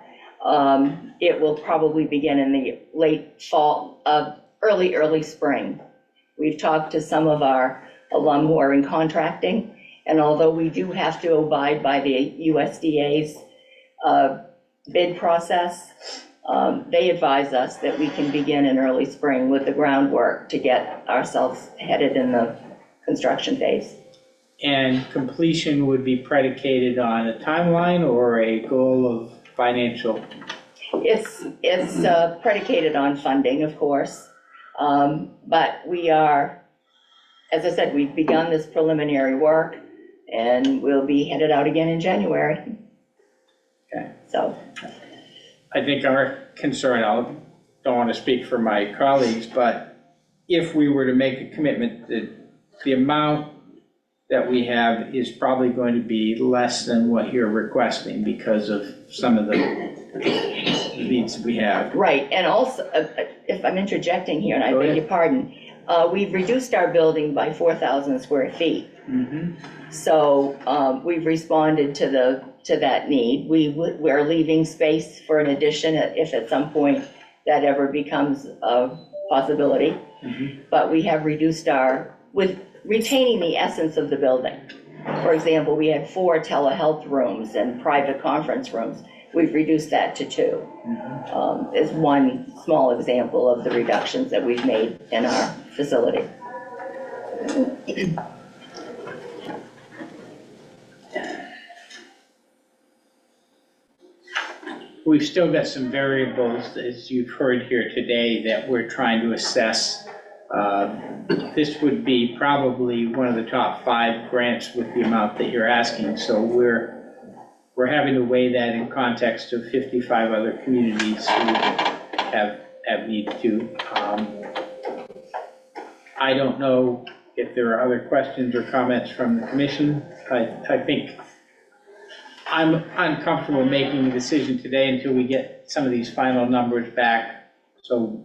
N: it will probably begin in the late fall, early spring. We've talked to some of our alum who are in contracting, and although we do have to abide by the USDA's bid process, they advise us that we can begin in early spring with the groundwork to get ourselves headed in the construction phase.
A: And completion would be predicated on a timeline or a goal of financial?
N: It's predicated on funding, of course. But we are, as I said, we've begun this preliminary work, and we'll be headed out again in January.
A: Okay.
N: So,
A: I think our concern, I don't want to speak for my colleagues, but if we were to make a commitment, that the amount that we have is probably going to be less than what you're requesting because of some of the needs we have.
N: right, and also, if I'm interjecting here, and I
A: Go
N: beg
A: ahead.
N: your pardon, we've reduced our building by 4,000 square feet. So we've responded to that need. We're leaving space for an addition if at some point that ever becomes a possibility. But we have reduced with retaining the essence of the building. For example, we had 4 telehealth rooms and private conference rooms. We've reduced that to 2. Is one small example of the reductions that we've made in our facility.
A: We've still got some variables, as you've heard here today, that we're trying to assess. This would be probably one of the top 5 grants with the amount that you're asking, so we're having to weigh that in context of 55 other communities who have need to. I don't know if there are other questions or comments from the commission. I think I'm uncomfortable making a decision today until we get some of these final numbers back, so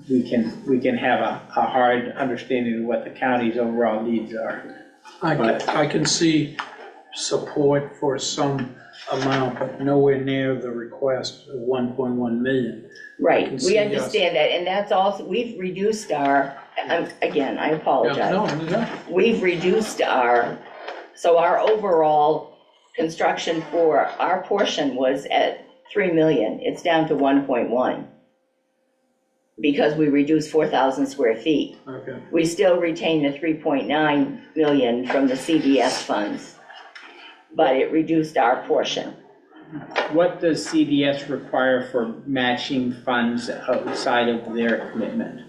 A: we can have a hard understanding of what the county's overall needs are.
C: I can see support for some amount, but nowhere near the request of 1.1 million.
N: Right,
C: see
N: we
C: us.
N: understand that, and that's also, we've reduced again, I apologize.
C: No.
N: We've reduced so our overall construction for our portion was at 3 million. It's down to 1.1 because we reduced 4,000 square feet.
C: Okay.
N: We still retain the 3.9 million from the CDS funds, but it reduced our portion.
A: What does CDS require for matching funds outside of their commitment?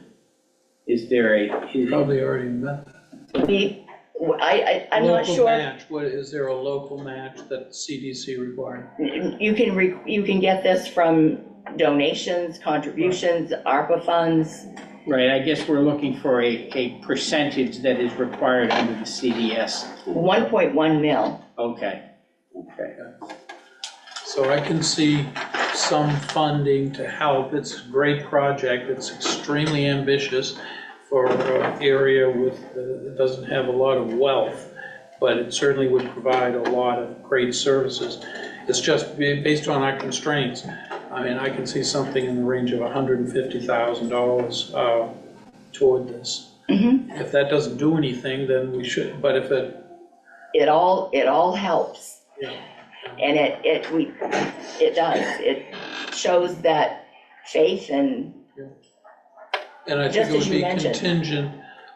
A: Is there
C: Probably already met.
N: I'm not
C: Local
N: sure.
C: match, is there a local match that CDC required?
N: You can get this from donations, contributions, ARPA funds.
A: Right, I guess we're looking for a percentage that is required under the CDS.
N: 1.1 mil.
A: Okay.
C: So I can see some funding to help. It's a great project. It's extremely ambitious for an area that doesn't have a lot of wealth, but it certainly would provide a lot of great services. It's just based on our constraints. I mean, I can see something in the range of $150,000 toward this. If that doesn't do anything, then we should, but if
N: it all helps.
C: Yeah.
N: And it does. It shows that faith and
C: I think it would be contingent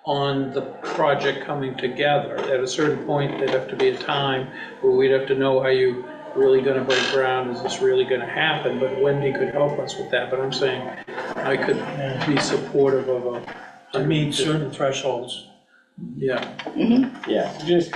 C: on the project coming together. At a certain point, there'd have to be a time where we'd have to know, are you really gonna break ground? Is this really gonna happen? But Wendy could help us with that. But I'm saying I could be supportive of
E: To meet certain thresholds.
C: Yeah.
A: Yeah, just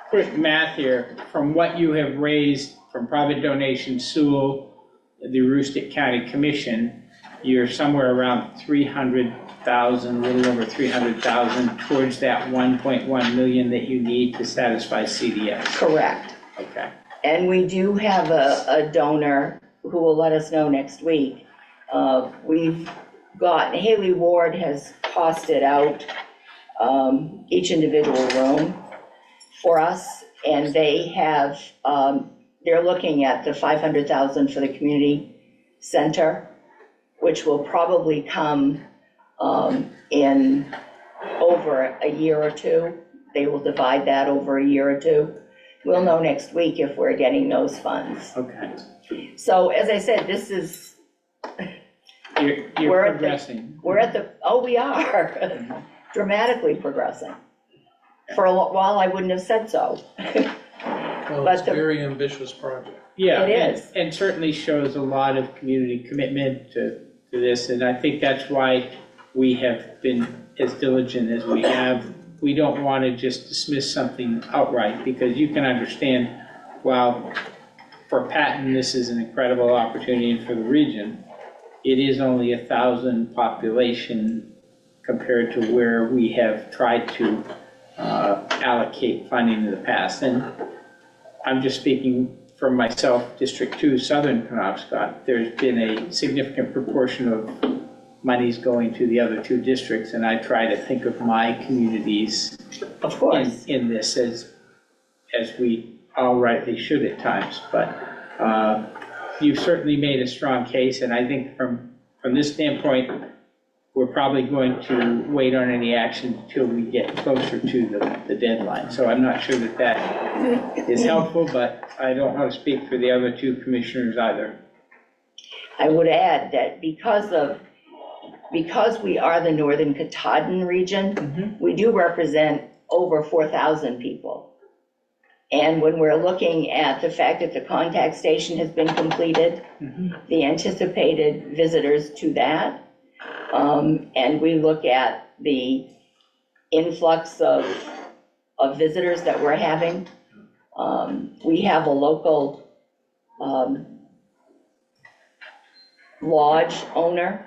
A: quick math here. From what you have raised from private donations, Sewell, the Aroostook County Commission, you're somewhere around 300,000, a little over 300,000 towards that 1.1 million that you need to satisfy CDS.
N: correct.
A: Okay.
N: And we do have a donor who will let us know next week. We've got, Haley Ward has costed out each individual room for us, and they have, they're looking at the 500,000 for the community center, which will probably come in over a year or two. They will divide that over a year or two. We'll know next week if we're getting those funds.
A: Okay.
N: So as I said, this is,
A: You're
N: We're at the-
A: progressing.
N: we are dramatically progressing. For a while, I wouldn't have said so.
C: Well,
N: But
C: it's a very ambitious project.
A: Yeah,
N: It
A: and-
N: is.
A: And certainly shows a lot of community commitment to this, and I think that's why we have been as diligent as we have. We don't want to just dismiss something outright, because you can understand, while for Patton, this is an incredible opportunity for the region, it is only 1,000 population compared to where we have tried to allocate funding in the past. And I'm just speaking for myself, District 2, Southern Penobscot, there's been a significant proportion of monies going to the other 2 districts, and I try to think of my communities
N: Of course.
A: in this as we all rightly should at times. But you've certainly made a strong case, and I think from this standpoint, we're probably going to wait on any action until we get closer to the deadline. So I'm not sure that is helpful, but I don't want to speak for the other 2 commissioners either.
N: I would add that because we are the Northern Katahdin region, we do represent over 4,000 people. And when we're looking at the fact that the contact station has been completed, the anticipated visitors to that, and we look at the influx of visitors that we're having, we have a local lodge owner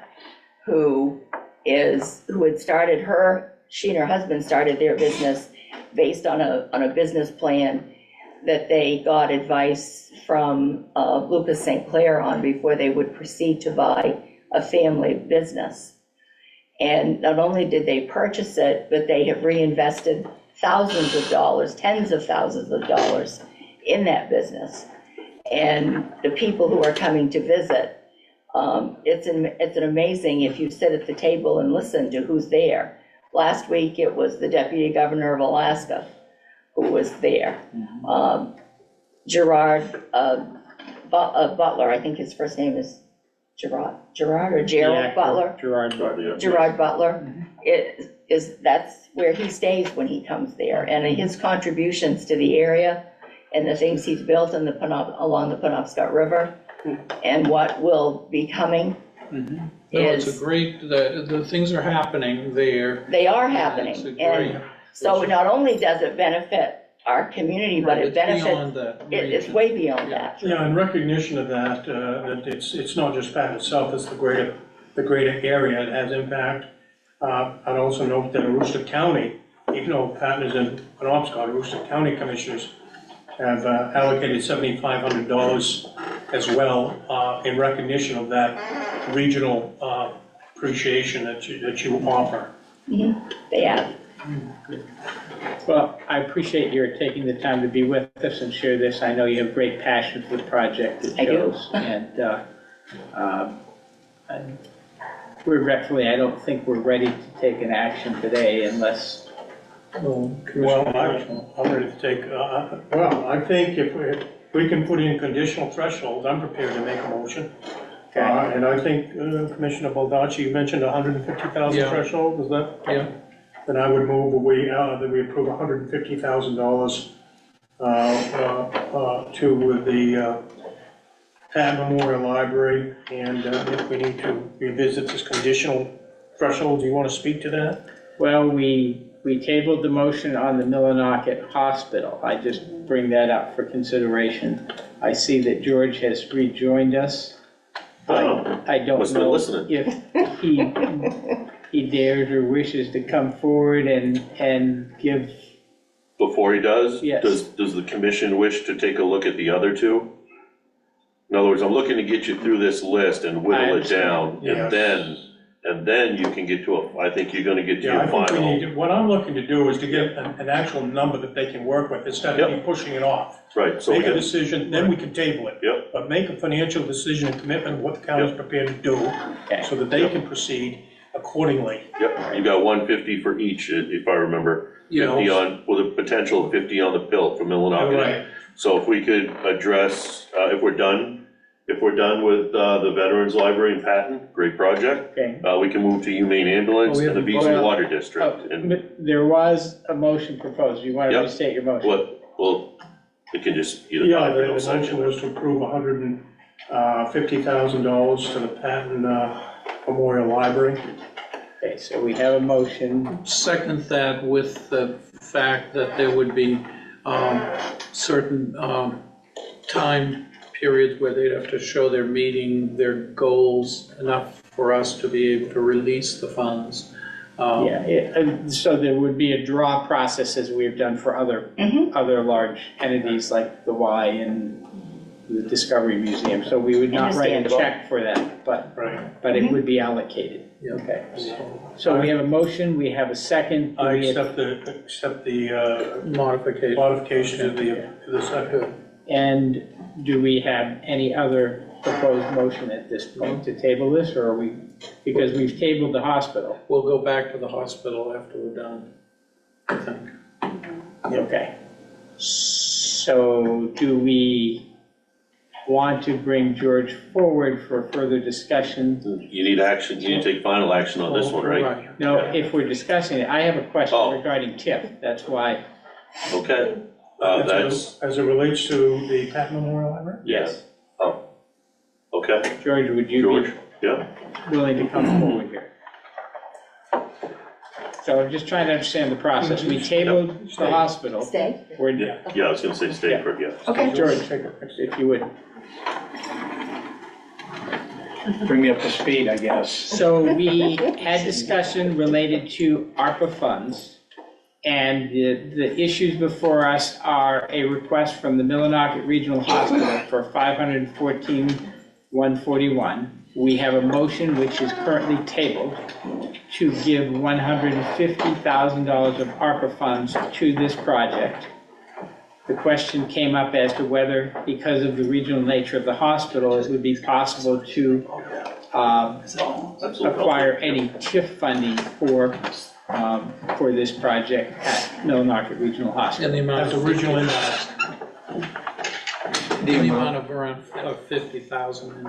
N: who had started she and her husband started their business based on a business plan that they got advice from Lucas St. Clair on before they would proceed to buy a family business. And not only did they purchase it, but they have reinvested thousands of dollars, tens of thousands of dollars in that business. And the people who are coming to visit, it's an amazing, if you sit at the table and listen to who's there. Last week, it was the Deputy Governor of Alaska who was there. Gerard Butler, I think his first name is Gerard or Gerald Butler?
A: Gerard Butler.
N: Gerard Butler. That's where he stays when he comes there. And his contributions to the area and the things he's built in along the Penobscot River and what will be coming
C: It's a great, the things are happening there.
N: They are
C: It's a
N: happening.
C: great-
N: And so not only does it benefit our community, but it
C: It's beyond
N: benefits,
C: that.
N: it's way beyond that.
E: Yeah, in recognition of that, that it's not just Patton itself, it's the greater area that has impact. I'd also note that Aroostook County, even though Patton is in Penobscot, Aroostook County Commissioners have allocated $7,500 as well in recognition of that regional appreciation that you offer.
N: They have.
A: Well, I appreciate your taking the time to be with us and share this. I know you have great passion for the project. It shows. And regretfully, I don't think we're ready to take an action today unless.
E: Well, I'm ready to take, I think if we can put in conditional thresholds, I'm prepared to make a motion. And I think Commissioner Baldacci, you mentioned 150,000 threshold, is that?
C: Yeah.
E: Then I would move that we approve $150,000 to the Patton Memorial Library, and if we need to revisit this conditional threshold, do you want to speak to that?
A: Well, we tabled the motion on the Millinocket Hospital. I just bring that up for consideration. I see that George has rejoined us. I don't know if he dares or wishes to come forward and give.
D: Before he does?
A: Yes.
D: Does the commission wish to take a look at the other 2? In other words, I'm looking to get you through this list and whittle it down, and then you can get to I think you're gonna get to your final.
E: What I'm looking to do is to get an actual number that they can work with, instead of keep pushing it off.
D: Right. So
E: Make a decision, then we can table it.
D: Yep.
E: But make a financial decision and commitment of what the county is prepared to do, so that they can proceed accordingly.
D: Yep, you got 150 for each, if I remember. 50 on, with a potential of 50 on the pill for Millinocket.
E: Right.
D: So if we could address, if we're done with the Veterans Library in Patton, great project.
A: Okay.
D: We can move to Maine Ambulance and the Beach and Water District.
A: There was a motion proposed. You want to restate your motion?
D: Well, it can just either.
E: The motion was to approve $150,000 to the Patton Memorial Library.
A: Okay, so we have a motion.
C: Second that with the fact that there would be certain time periods where they'd have to show they're meeting their goals enough for us to be able to release the funds.
A: So there would be a draw process as we've done for other large entities like the Y and the Discovery Museum. So we would not write a check for that, but it would be allocated. Okay. So we have a motion, we have a second.
E: I accept the modification of the second.
A: And do we have any other proposed motion at this point to table this, or are we, because we've tabled the hospital?
C: We'll go back to the hospital after we're done, I think.
A: Okay. So do we want to bring George forward for further discussion?
D: You need action, you need to take final action on this one, right?
A: No, if we're discussing it, I have a question regarding TIF, that's why.
D: Okay, that's,
E: As it relates to the Pat Memorial Library?
A: Yes.
D: oh, okay.
A: George, would you
D: George,
A: be
D: yeah,
A: willing to come forward here? So I'm just trying to understand the process. We tabled the hospital.
N: Stay?
D: yeah, I was gonna say stay for, yeah.
N: Okay.
A: George, if you would.
F: Bring me up to speed, I guess.
A: So we had discussion related to ARPA funds, and the issues before us are a request from the Millinocket Regional Hospital for $514,141. We have a motion which is currently tabled to give $150,000 of ARPA funds to this project. The question came up as to whether, because of the regional nature of the hospital, it would be possible to acquire any TIF funding for this project at Millinocket Regional Hospital.
C: And the amount
E: That's
C: of
E: originally
C: the amount of around 50,000.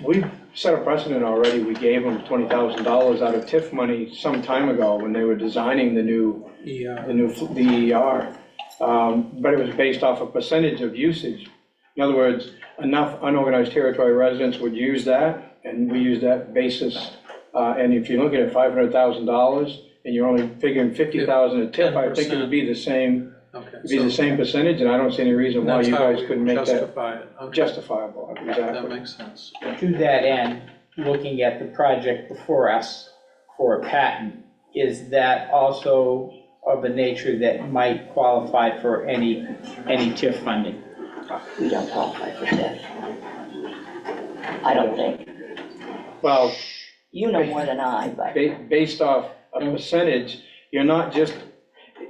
F: We've set a precedent already. We gave them $20,000 out of TIF money some time ago when they were designing the ER. But it was based off a percentage of usage. In other words, enough unorganized territory residents would use that, and we use that basis. And if you're looking at $500,000 and you're only figuring 50,000 a TIF, I think it would be the same.
C: Okay.
F: It'd be the same percentage, and I don't see any reason why you guys couldn't make that
C: Okay.
F: justifiable.
C: That
F: Exactly.
C: makes sense.
A: To that end, looking at the project before us for a patent, is that also of a nature that might qualify for any TIF funding?
N: We don't qualify for TIF. I don't think.
F: Well,
N: You know more than I, but.
F: based off a percentage, you're not just,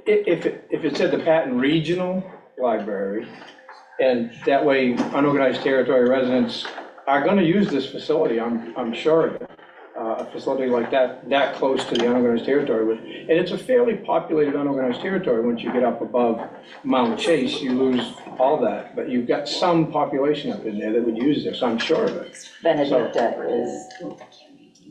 F: if it said the Patton Regional Library, and that way unorganized territory residents are gonna use this facility, I'm sure of it. A facility like that close to the unorganized territory, and it's a fairly populated unorganized territory. Once you get up above Mount Chase, you lose all that, but you've got some population up in there that would use this, I'm sure of it.
N: Benedicta is,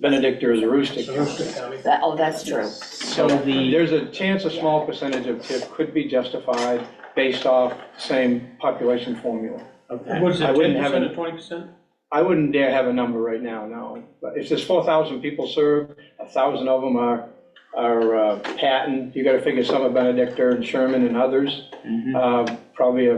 F: Benedicta is a Aroostook.
N: that's true.
A: So
F: There's a chance a small percentage of TIF could be justified based off same population formula.
E: What's
F: I
E: it,
F: wouldn't
E: 10%
F: have
E: or
F: an-
E: 20%?
F: I wouldn't dare have a number right now, no. But if there's 4,000 people served, 1,000 of them are Patton, you gotta figure some of Benedicta and Sherman and others. Probably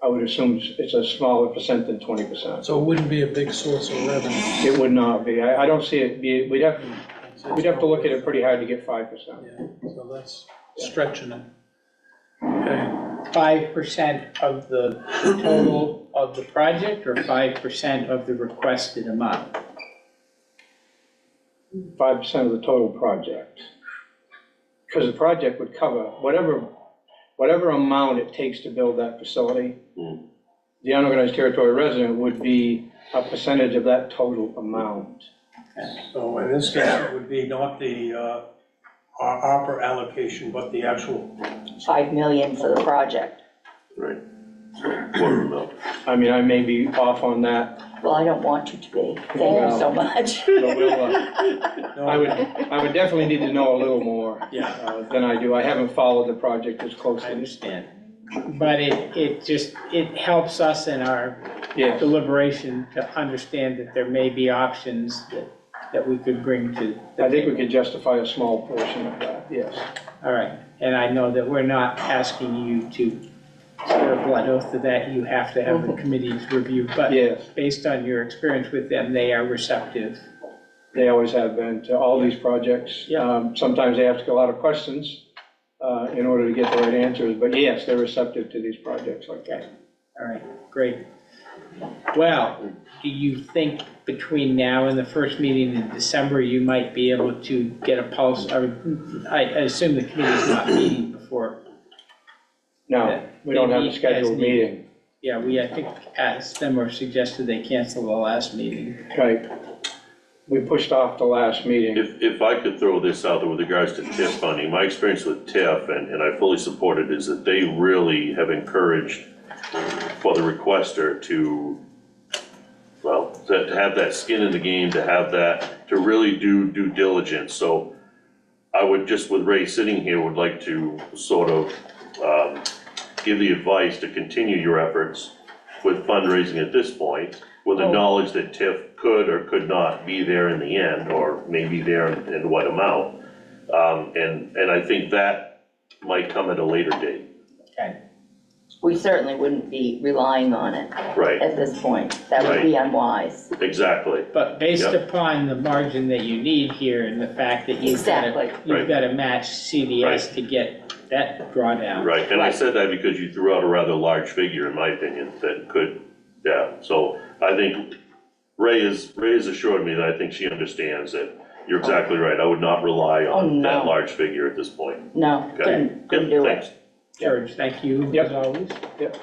F: I would assume it's a smaller percent than 20%.
C: So it wouldn't be a big source of revenue.
F: It would not be. I don't see it be, we'd have to look at it pretty hard to get 5%.
C: Yeah, so that's stretching it. Okay.
A: 5% of the total of the project, or 5% of the requested amount?
F: 5% of the total project. Because the project would cover whatever amount it takes to build that facility. The unorganized territory resident would be a percentage of that total amount.
E: So in this case, it would be not the ARPA allocation, but the actual.
N: 5 million for the project.
D: Right. Quarter mil.
F: I mean, I may be off on that.
N: Well, I don't want you to be. Thank you so much.
F: So I would definitely need to know a little more than I do. I haven't followed the project as closely.
A: I understand. But it helps us in our deliberation to understand that there may be options that that we could bring to?
F: I think we could justify a small portion of that, yes.
A: All right, and I know that we're not asking you to swear a blood oath to that, you have to have the committee's review, but
F: Yes,
A: based on your experience with them, they are receptive.
F: they always have been to all these projects.
A: Yeah.
F: Sometimes they ask a lot of questions in order to get the right answers, but yes, they're receptive to these projects like that.
A: All right, great. Well, do you think between now and the first meeting in December, you might be able to get a pulse? I assume the committee's not meeting before.
F: No, we don't have a scheduled meeting.
A: Yeah, I think, asked them or suggested they cancel the last meeting.
F: Right. We pushed off the last meeting.
D: If I could throw this out there with regards to TIF funding, my experience with TIF, and I fully support it, is that they really have encouraged for the requester to, well, to have that skin in the game, to have that, to really do due diligence. So I would just, with Ray sitting here, would like to sort of give the advice to continue your efforts with fundraising at this point, with the knowledge that TIF could or could not be there in the end, or maybe there in what amount. And I think that might come at a later date.
A: Okay.
N: We certainly wouldn't be relying on it
D: Right,
N: at this point. That would be unwise.
D: exactly.
A: But based
D: Yep.
A: upon the margin that you need here and the fact that you've
N: Exactly.
A: got to match CDS to get that drawdown.
D: Right, and I said that because you threw out a rather large figure, in my opinion, that could, yeah. So I think Ray has assured me that I think she understands that you're exactly right. I would not rely on that large figure at this point.
N: No,
D: Okay?
N: couldn't do
D: Thanks.
N: it.
A: George, thank you
F: Yep.
A: as always.
F: Yep.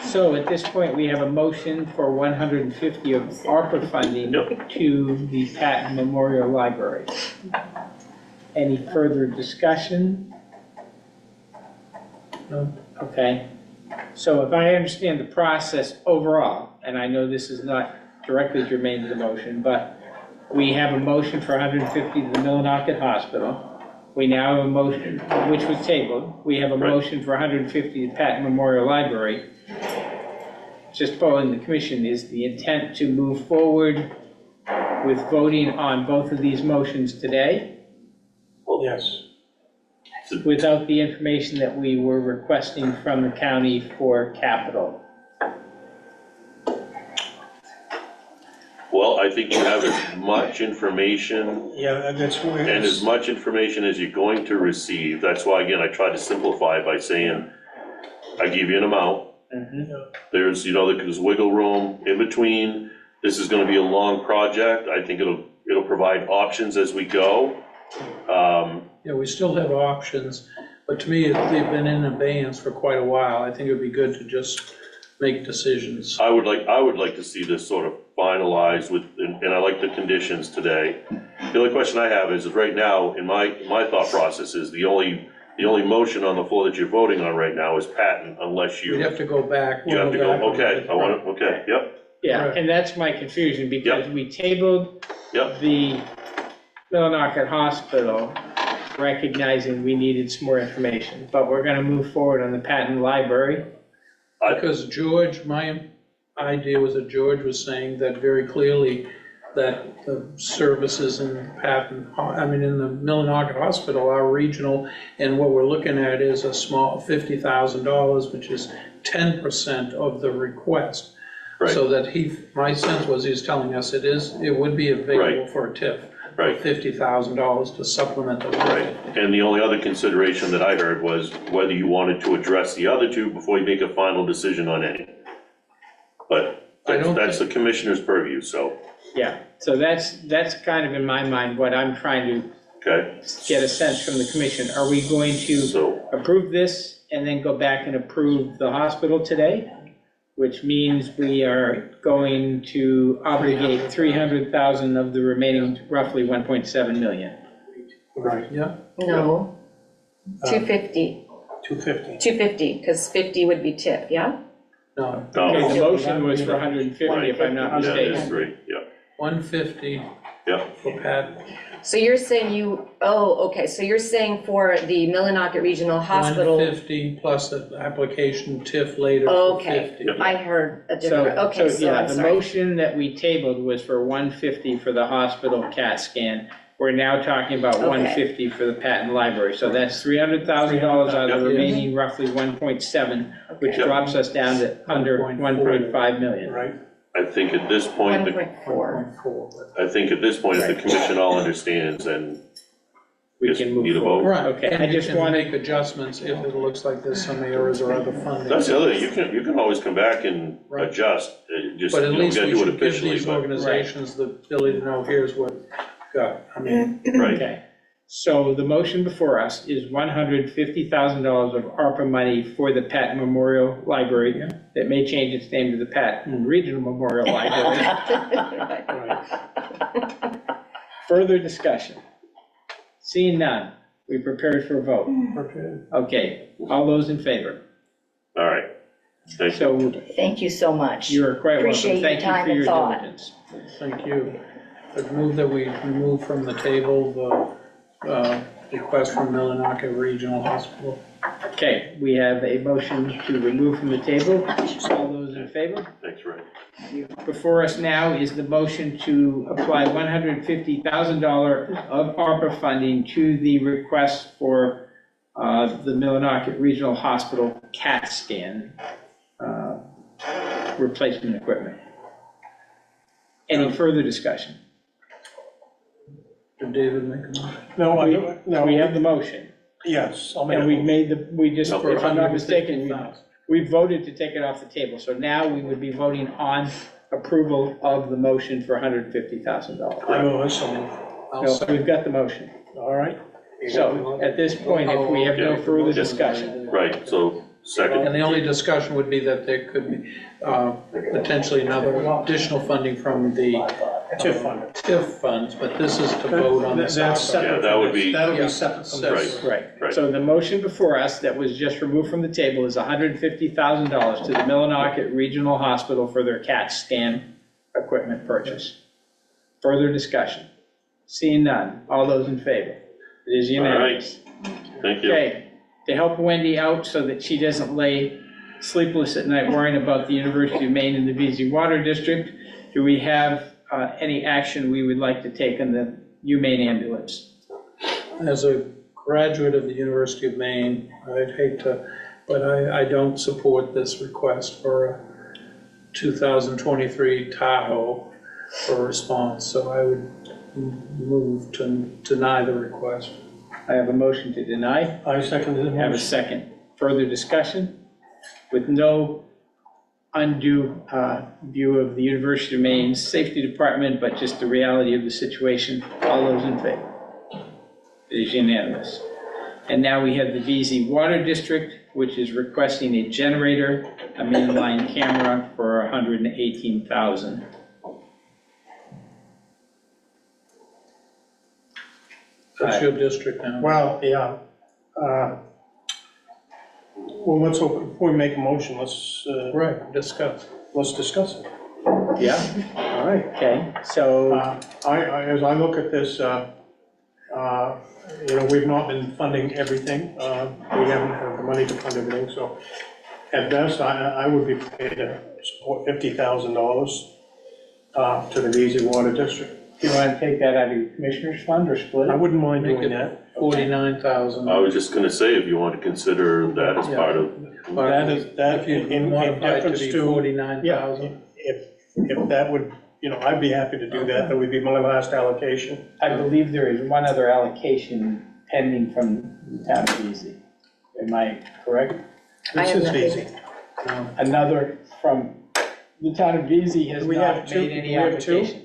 A: So at this point, we have a motion for 150 of ARPA funding
D: Yep.
A: to the Patton Memorial Library. Any further discussion? No? Okay. So if I understand the process overall, and I know this is not directly germane to the motion, but we have a motion for 150 to the Millinocket Hospital. We now have a motion, which was tabled. We have a motion for 150 to Patton Memorial Library. Just following the commission, is the intent to move forward with voting on both of these motions today
E: Yes.
A: without the information that we were requesting from the county for capital?
D: Well, I think you have as much information
E: Yeah, that's where.
D: and as much information as you're going to receive. That's why, again, I tried to simplify it by saying, I give you an amount. There's, there's wiggle room in between. This is gonna be a long project. I think it'll provide options as we go.
C: Yeah, we still have options, but to me, they've been in abeyance for quite a while. I think it'd be good to just make decisions.
D: I would like to see this sort of finalized with, and I like the conditions today. The only question I have is right now, in my thought process is the only motion on the floor that you're voting on right now is Patton, unless
C: We'd have to go back.
D: you have to go, okay, okay, yep,
A: Yeah,
C: Right.
A: and that's my confusion, because we tabled
D: yep,
A: the Millinocket Hospital, recognizing we needed some more information, but we're gonna move forward on the Patton Library.
C: Because George, my idea was that George was saying that very clearly, that the services in Patton, in the Millinocket Hospital are regional, and what we're looking at is a small $50,000, which is 10% of the request.
D: right,
C: So that my sense was he's telling us it would be available for a TIF.
D: right.
C: $50,000 to supplement the.
D: Right, and the only other consideration that I heard was whether you wanted to address the other two before you make a final decision on any. But that's the commissioner's purview, so,
A: Yeah, so that's kind of in my mind what I'm trying to
D: okay?
A: get a sense from the commission. Are we going to
D: So,
A: approve this and then go back and approve the hospital today? Which means we are going to obligate 300,000 of the remaining roughly 1.7 million.
C: Right, yeah.
M: No, 250,
E: 250.
M: 250, because 50 would be TIF, yeah?
C: No,
A: Okay, the
D: no,
A: motion was for 150, if I'm not
D: yeah,
A: mistaken.
D: there's three, yeah,
C: 150
D: yeah,
C: for Pat.
M: So you're saying okay, so you're saying for the Millinocket Regional Hospital.
C: 150 plus an application TIF later for
M: Okay,
C: 50.
M: I heard a different, okay, so
A: yeah,
M: I'm
A: the
M: sorry.
A: motion that we tabled was for 150 for the hospital CAT scan. We're now talking about
M: Okay.
A: 150 for the patent library. So that's $300,000 out of the
C: Yep.
A: remaining roughly 1.7, which
M: Okay.
A: drops us down to under 1.5 million.
E: Right?
D: I think at this point,
M: 1.4.
C: 1.4.
D: I think at this point, if the commission all understands, then
A: We
D: Just
A: can move
D: need a
A: forward.
D: vote.
C: Right,
A: Okay, I
C: and you
A: just
C: can
A: want
C: make
A: to,
C: adjustments if it looks like there's some errors or other funding.
D: that's the other thing, you can always come back and
C: Right.
D: adjust, just,
C: But
D: you
C: at
D: know,
C: least
D: gotta
C: we
D: do it
C: should give
D: officially,
C: these
D: but,
C: organizations the ability to know, here's what we've got. I mean,
D: right.
A: okay. So the motion before us is $150,000 of ARPA money for the Patton Memorial Library. That may change its name to the Patton Regional Memorial Library. Further discussion? Seeing none, we prepared for a vote. Okay, all those in favor?
D: All right, thank you.
A: So
N: Thank you so much.
A: you are quite welcome.
N: Appreciate your
A: Thank you
N: time
A: for
N: and
A: your
N: thought.
A: diligence.
C: thank you. I'd move that we remove from the table the request from Millinocket Regional Hospital.
A: Okay, we have a motion to remove from the table. All those in favor?
D: Thanks, Ray.
A: Before us now is the motion to apply $150,000 of ARPA funding to the request for the Millinocket Regional Hospital CAT scan replacement equipment. Any further discussion?
C: Did David make a motion?
E: No,
A: We have the motion,
E: yes, I'll make
A: and
E: a
A: we
E: motion.
A: made the, we just,
C: For
A: if I'm not mistaken,
C: $150,000.
A: we voted to take it off the table. So now we would be voting on approval of the motion for $150,000.
E: I move this, so move.
C: I'll
A: No,
C: second.
A: we've got the motion.
E: All right?
A: So at this point, if we have no further discussion,
D: Right, so, second,
C: And the only discussion would be that there could be potentially another additional funding from the
E: TIF fund.
C: TIF funds, but this is to vote on this.
E: That's
C: outcome.
E: separate.
D: Yeah, that would be-
E: That'll
C: Yeah.
E: be separate from
C: Separate.
E: this.
A: right.
D: Right.
A: So the motion before us that was just removed from the table is $150,000 to the Millinocket Regional Hospital for their CAT scan equipment purchase. Further discussion? Seeing none, all those in favor? It is unanimous.
D: thank you.
A: Okay, to help Wendy out so that she doesn't lay sleepless at night worrying about the University of Maine and the VZ Water District, do we have any action we would like to take on the UMaine ambulance?
C: As a graduate of the University of Maine, I'd hate to, but I don't support this request for a 2023 Tahoe for response, so I would move to deny the request.
A: I have a motion to deny.
E: I second the
A: Have a
E: motion.
A: second. Further discussion? With no undue view of the University of Maine's safety department, but just the reality of the situation. All those in favor? It is unanimous. And now we have the VZ Water District, which is requesting a generator, a mainline camera for $118,000.
C: That's your district now.
E: Well, yeah. Well, let's hope, before we make a motion, let's
C: Discuss.
E: discuss it.
A: Yeah?
E: All right.
A: Okay, so,
E: As I look at this, we've not been funding everything. We haven't had the money to fund everything, so at best, I would be prepared to support $50,000 to the VZ Water District.
A: do you want to take that out of your commissioner's fund or split
E: I
A: it?
E: wouldn't mind
C: Make
E: doing
C: it
E: that.
C: 49,000.
D: I was just gonna say, if you want to consider that as part of,
E: That is, that
C: If you
E: in
C: modify it to
E: deference
C: be
E: to,
C: 49,000.
E: if that would, I'd be happy to do that. That would be my last allocation.
A: I believe there is one other allocation pending from the town of VZ. Am I correct?
M: I
E: This
M: have
E: is
M: nothing.
E: easy.
A: Another from, the town of VZ has
E: We
A: not
E: have two-
A: made any
E: we have two?
A: application.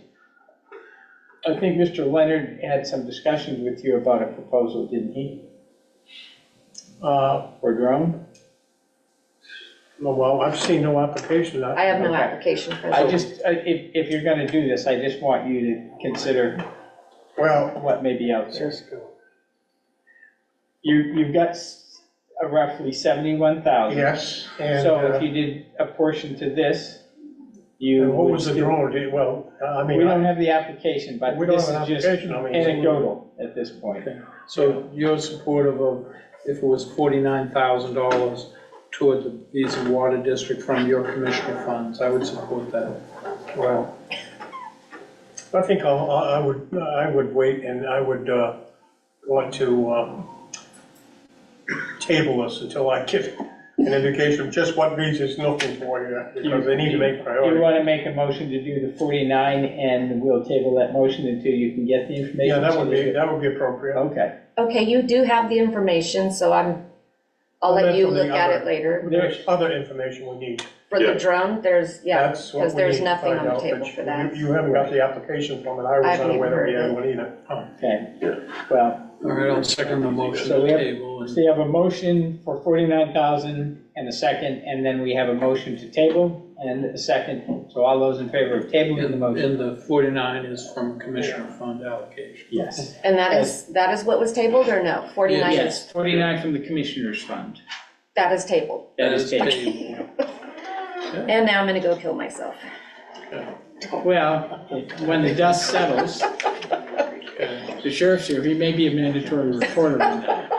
A: I think Mr. Leonard had some discussions with you about a proposal, didn't he? For drone?
E: Well, I've seen no application.
M: I have no
A: Okay.
M: application for
A: I
M: that.
A: just, if you're gonna do this, I just want you to consider
E: Well,
A: what may be out there. You've got roughly 71,000.
E: yes, and.
A: So if you did a portion to this, you.
E: And what
A: would
E: was the
A: still-
E: drone? Well, I mean.
A: We don't have the application, but
E: We don't
A: this
E: have
A: is
E: an
A: just
E: application, I mean, so-
A: anecdotal at this point.
C: So you're supportive of, if it was $49,000 toward the Beasley Water District from your commissioner funds, I would support that.
E: Well, I think I would wait, and I would want to table this until I get an indication of just what Beach is looking for here, because they need to make
A: You
E: priority.
A: want to make a motion to do the 49, and we'll table that motion until you can get the information?
E: Yeah, that would be appropriate.
A: Okay.
M: Okay, you do have the information, so I'll let you look at it later.
E: There's other information we need.
M: For
D: Yeah.
M: the drone, there's, yeah,
E: That's what
M: because
E: we
M: there's
E: need to
M: nothing
E: find
M: on the
E: out,
M: table
E: but
M: for that.
E: You haven't got the application from it, I was
M: I haven't
E: unaware that we
M: even
E: had
M: heard
E: one either.
A: Okay,
D: Yeah.
A: well,
C: All right, I'll second the motion
A: So
C: to
A: we have-
C: table.
A: so you have a motion for 49,000 and a second, and then we have a motion to table and a second. So all those in favor of tabling the motion?
C: And the 49 is from commissioner fund allocation.
A: Yes.
M: And that is what was tabled, or no? 49
A: Yes,
M: is,
A: 49 from the Commissioners Fund.
M: that is tabled.
A: That is tabled.
M: And now I'm gonna go kill myself.
A: Well, when the dust settles, the sheriff's here, he may be a mandatory reporter on that.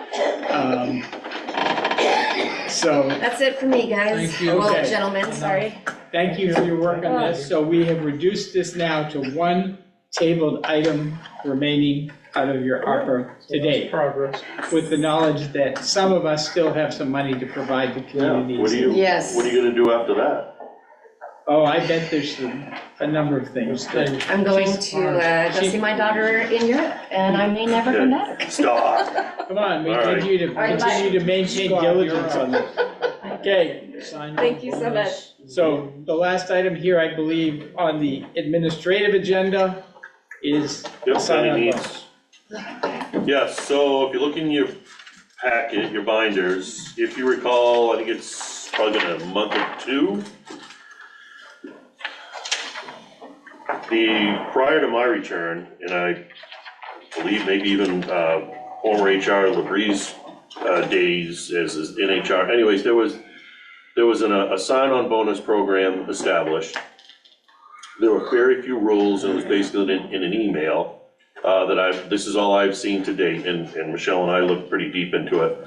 A: So,
M: That's it for me, guys.
C: Thank you.
M: Well,
A: Okay.
M: gentlemen, sorry.
A: thank you for your work on this. So we have reduced this now to one tabled item remaining out of your ARPA today,
E: Progress.
A: with the knowledge that some of us still have some money to provide the
D: Yeah,
A: communities.
M: Yes.
D: what are you gonna do after that?
A: Oh, I bet there's a number of things.
M: I'm going to go see my daughter in Europe, and I may never come back.
D: Stop.
A: Come on, we
D: All right.
A: need you to continue to maintain diligence on this. Okay,
M: Thank you so much.
A: so the last item here, I believe, on the administrative agenda is
D: Yep,
A: sign
D: Sonny
A: on
D: needs. Yes, so if you look in your packet, your binders, if you recall, I think it's probably been a month or two. Prior to my return, and I believe maybe even former HR LaBrie's days as in HR, anyways, there was a sign-on bonus program established. There were very few rules, and it was basically in an email this is all I've seen to date, and Michelle and I looked pretty deep into it.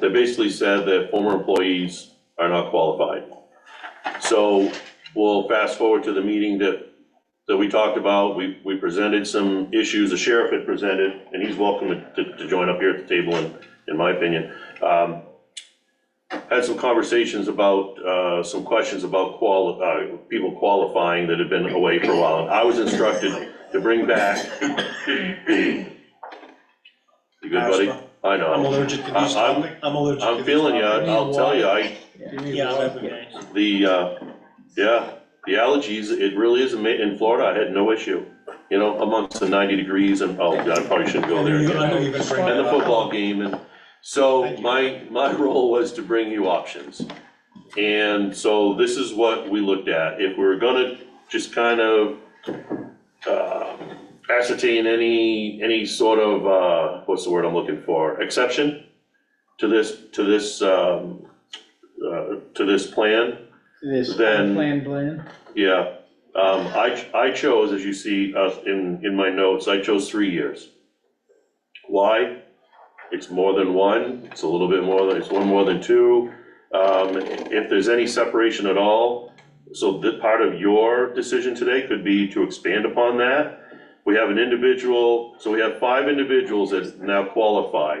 D: They basically said that former employees are not qualified. So we'll fast forward to the meeting that we talked about. We presented some issues the sheriff had presented, and he's welcome to join up here at the table, in my opinion. Had some conversations about, some questions about people qualifying that had been away for a while. And I was instructed to bring back. You good, buddy? I know.
E: I'm allergic to these topics. I'm allergic to
D: I'm
E: these
D: feeling you,
E: topics.
D: I'll tell you,
E: Yeah,
D: the allergies, it really is, in Florida, I had no issue. You know, amongst the 90 degrees and, oh, God, I probably shouldn't go there.
E: I know you're gonna bring
D: And
E: that
D: the
E: up.
D: football game, and so my role was to bring you options. And so this is what we looked at. If we're gonna just kind of ascertain any sort of, what's the word I'm looking for, exception to this plan,
A: this
D: then-
A: plan.
D: yeah. I chose, as you see in my notes, I chose 3 years. Why? It's more than one, it's a little bit more than, it's one more than two. If there's any separation at all, so that part of your decision today could be to expand upon that. We have an individual, so we have 5 individuals that now qualify.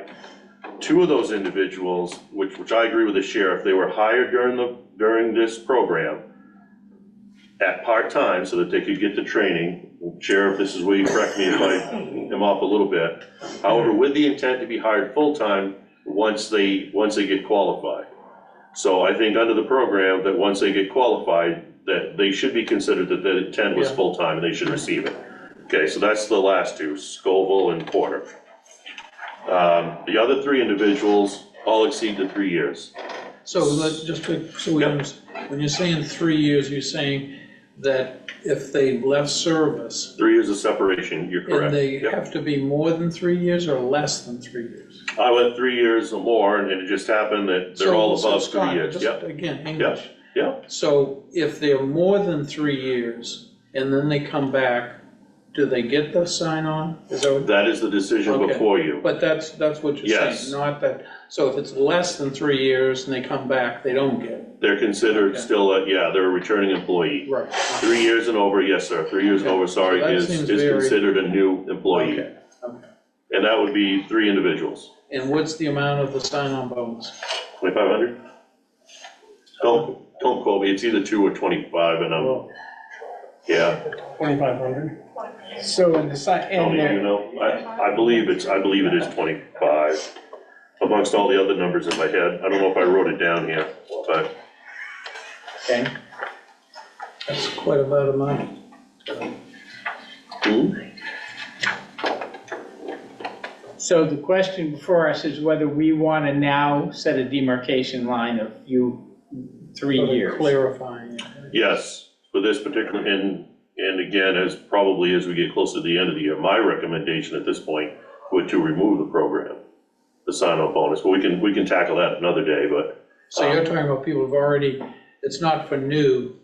D: 2 of those individuals, which I agree with the sheriff, they were hired during this program at part-time so that they could get the training. Sheriff, this is where you correct me if I am off a little bit. However, with the intent to be hired full-time once they get qualified. So I think under the program, that once they get qualified, that they should be considered that the intent was full-time and they should receive it. Okay, so that's the last 2, Scoville and Porter. The other 3 individuals all exceed the 3 years.
C: So so we understand, when you're saying 3 years, you're saying that if they left service,
D: 3 years of separation, you're correct.
C: and they
D: Yep.
C: have to be more than 3 years or less than 3 years?
D: I went 3 years or more, and it just happened that they're all
C: So
D: above
C: Scott,
D: 3 years,
C: just
D: yep.
C: Again, English.
D: Yeah,
C: So if they're more than 3 years and then they come back, do they get the sign-on? Is that what?
D: that is the decision
C: Okay.
D: before you.
C: But that's what you're
D: Yes.
C: saying, not that, so if it's less than 3 years and they come back, they don't get it?
D: They're considered
C: Okay.
D: still, they're a returning employee.
C: Right.
D: 3 years and over, yes, sir, 3 years and
C: Okay.
D: over, sorry,
C: So that
D: is
C: seems
D: is
C: very-
D: considered a new employee.
C: Okay, okay.
D: And that would be 3 individuals.
C: And what's the amount of the sign-on bonus?
D: 2,500? Don't quote me, it's either 2 or 25, and yeah.
E: 2,500.
A: So in the sign, and
D: Tony, you know, I believe it is 25 amongst all the other numbers in my head. I don't know if I wrote it down here, but
A: okay,
C: That's quite a lot of money.
A: so the question before us is whether we want to now set a demarcation line of 3 years.
C: Clarifying it.
D: yes, for this particular, and again, as probably as we get closer to the end of the year, my recommendation at this point would to remove the program, the sign-on bonus, but we can tackle that another day, but.
C: So you're talking about people who've already, it's not for new,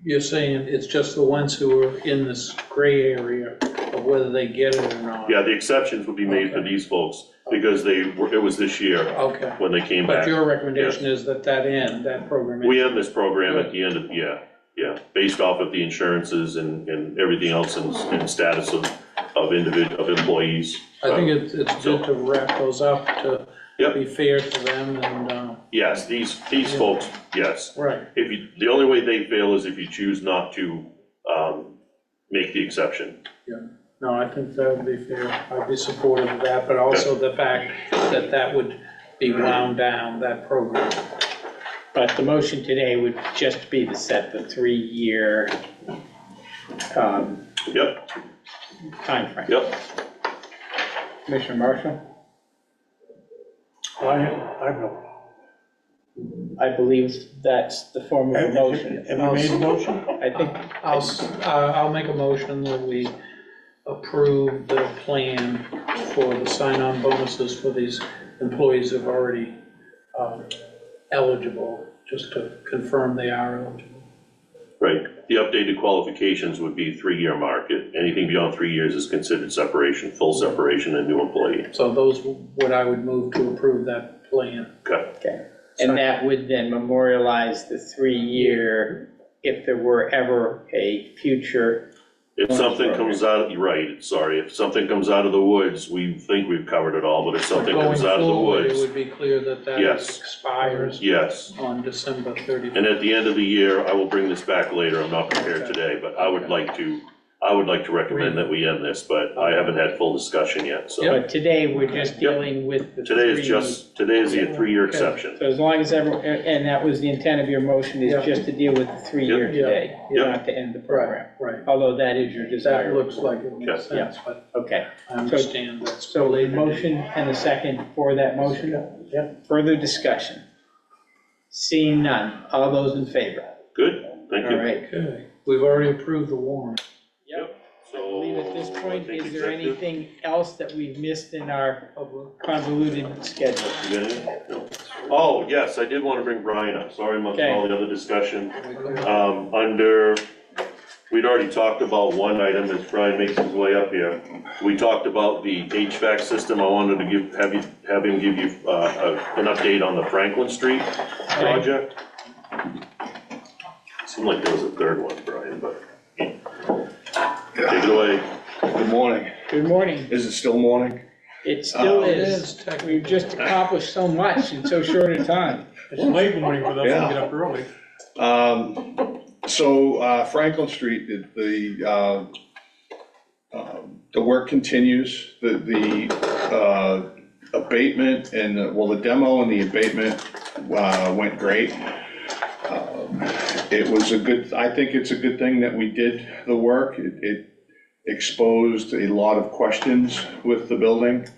C: you're saying it's just the ones who are in this gray area of whether they get it or not?
D: Yeah, the exceptions would be made for these folks, because it was this year
C: Okay.
D: when they came back.
C: But your recommendation is that that program.
D: We end this program at the end of, based off of the insurances and everything else and status of employees.
C: I think it's good to wrap those up to
D: Yep.
C: be fair to them and,
D: Yes, these folks, yes.
C: right.
D: The only way they fail is if you choose not to make the exception.
C: No, I think that would be fair. I'd be supportive of that, but also the fact that that would be wound down, that program.
A: But the motion today would just be to set the 3-year
D: Yep,
A: timeframe.
D: yep.
A: Commissioner Marshall?
E: I have no.
A: I believe that's the form of the motion.
E: Have you made a motion?
A: I think,
C: I'll make a motion that we approve the plan for the sign-on bonuses for these employees who've already eligible, just to confirm they are eligible.
D: Right. The updated qualifications would be 3-year market. Anything beyond 3 years is considered separation, full separation, and new employee.
C: So those, what I would move to approve that plan.
D: Okay.
A: okay. And that would then memorialize the 3-year, if there were ever a future.
D: If something comes out, you're right, sorry, if something comes out of the woods, we think we've covered it all, but if something comes out of the
C: Going forward, it
D: woods,
C: would be clear that that
D: Yes.
C: expires
D: yes.
C: on December 31st.
D: And at the end of the year, I will bring this back later, I'm not prepared today, but I would like to recommend that we end this, but I haven't had full discussion yet, so.
A: But today, we're just dealing with the
D: Today is
A: 3.
D: today is the 3-year exception.
A: So as long as and that was the intent of your motion, is
C: Yeah.
A: just to deal with the 3-year
C: Yeah.
A: today,
C: Yeah.
A: not to end the program.
C: Right.
A: Although that is your desire.
C: That looks like it makes
D: Yeah.
C: sense, but
A: Okay,
C: I understand that's.
A: so a motion and a second for that motion? Yep. Further discussion? Seeing none, all those in favor?
D: Good, thank
A: All
D: you.
A: right.
C: Okay, we've already approved the warrant.
A: Yep. I
D: So.
A: believe at this point,
D: I think
A: is there
D: executive-
A: anything else that we've missed in our convoluted schedule?
D: You got anything? No. Oh, yes, I did want to bring Brian up, sorry amongst
A: Okay.
D: all the other discussion. Under, we'd already talked about one item as Brian makes his way up here. We talked about the HVAC system. I wanted to have him give you an update on the Franklin Street project. Seemed like there was a third one, Brian, but take it away.
O: Good morning.
A: Good morning.
O: Is it still morning?
A: It still
C: It
A: is.
C: is technically.
A: We've just accomplished so much in so short a time.
E: It's late morning for those who get up early.
O: So Franklin Street, the work continues. The abatement and, the demo and the abatement went great. It was I think it's a good thing that we did the work. It exposed a lot of questions with the building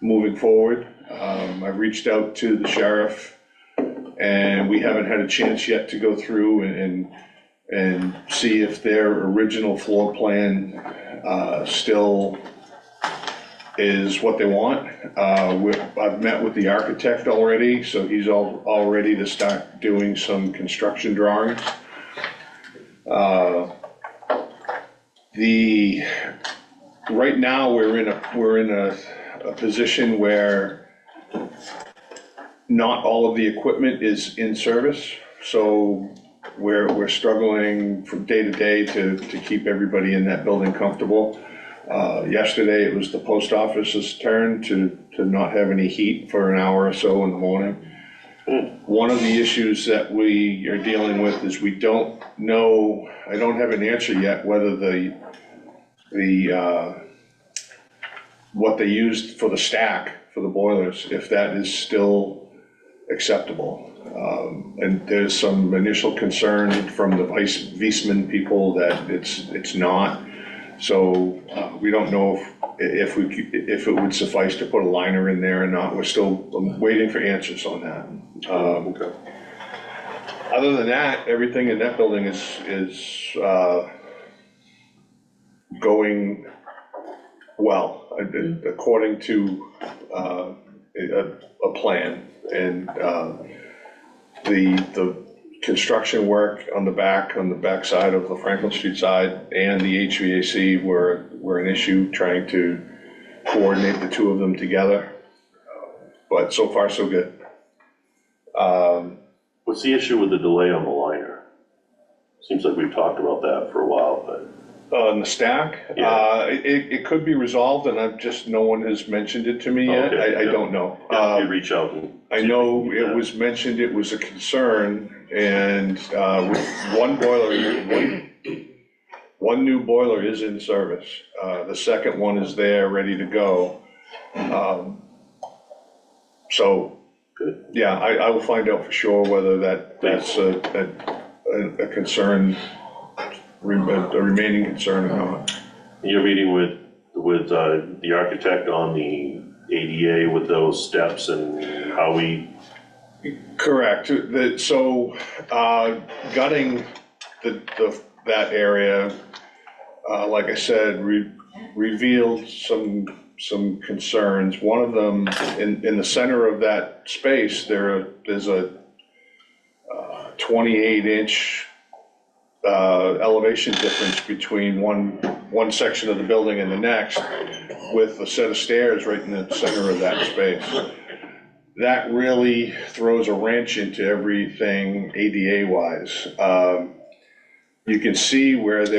O: moving forward. I've reached out to the sheriff, and we haven't had a chance yet to go through and see if their original floor plan still is what they want. I've met with the architect already, so he's all ready to start doing some construction drawings. Right now, we're in a position where not all of the equipment is in service, so we're struggling from day to day to keep everybody in that building comfortable. Yesterday, it was the post office's turn to not have any heat for an hour or so in the morning. One of the issues that we are dealing with is we don't know, I don't have an answer yet, whether what they used for the stack for the boilers, if that is still acceptable. And there's some initial concern from the Viessmann people that it's not. So we don't know if it would suffice to put a liner in there or not. We're still waiting for answers on that.
D: Okay.
O: Other than that, everything in that building is going well, according to a plan. And the construction work on the back side of the Franklin Street side and the HVAC were an issue, trying to coordinate the two of them together. But so far, so good.
D: What's the issue with the delay on the liner? Seems like we've talked about that for a while, but.
O: On the stack,
D: Yeah.
O: it could be resolved, and no one has mentioned it to me yet.
D: Okay,
O: I don't know.
D: You reach out and.
O: I know it was mentioned, it was a concern, and with one boiler, one new boiler is in service. The second one is there, ready to go. So,
D: good.
O: Yeah, I will find out for sure whether that's a concern, a remaining concern or not.
D: You're meeting with the architect on the ADA with those steps and how we.
O: Correct. So gutting that area, like I said, revealed some concerns. One of them, in the center of that space, there's a 28-inch elevation difference between one section of the building and the next, with a set of stairs right in the center of that space. That really throws a wrench into everything ADA-wise. You can see where at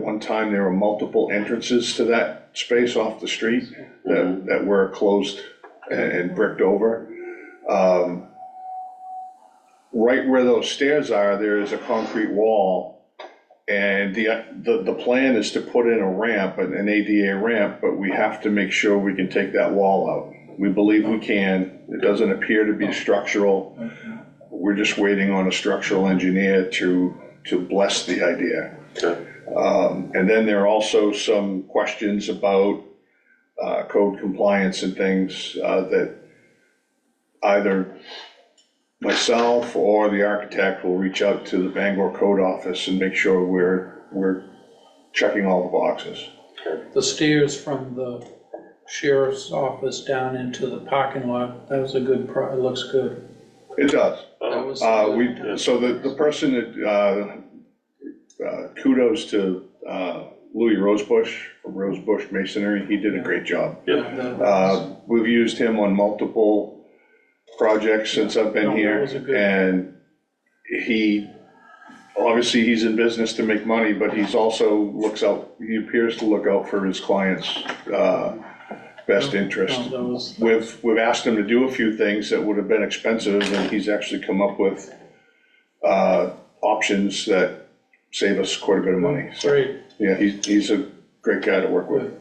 O: one time, there were multiple entrances to that space off the street that were closed and bricked over. Right where those stairs are, there is a concrete wall. And the plan is to put in a ramp, an ADA ramp, but we have to make sure we can take that wall out. We believe we can. It doesn't appear to be structural. We're just waiting on a structural engineer to bless the idea.
D: Okay.
O: And then there are also some questions about code compliance and things that either myself or the architect will reach out to the Bangor Code Office and make sure we're checking all the boxes.
C: The stairs from the sheriff's office down into the parking lot, that was a good, it looks good.
O: It does.
C: That was
O: So the person that, kudos to Louis Rosebush from Rosebush Masonry, he did a great job. We've used him on multiple projects since I've been here, and obviously he's in business to make money, but he appears to look out for his clients' best interest. We've asked him to do a few things that would have been expensive, and he's actually come up with options that save us quite a bit of money. So,
C: great.
O: yeah, he's a great guy to work with.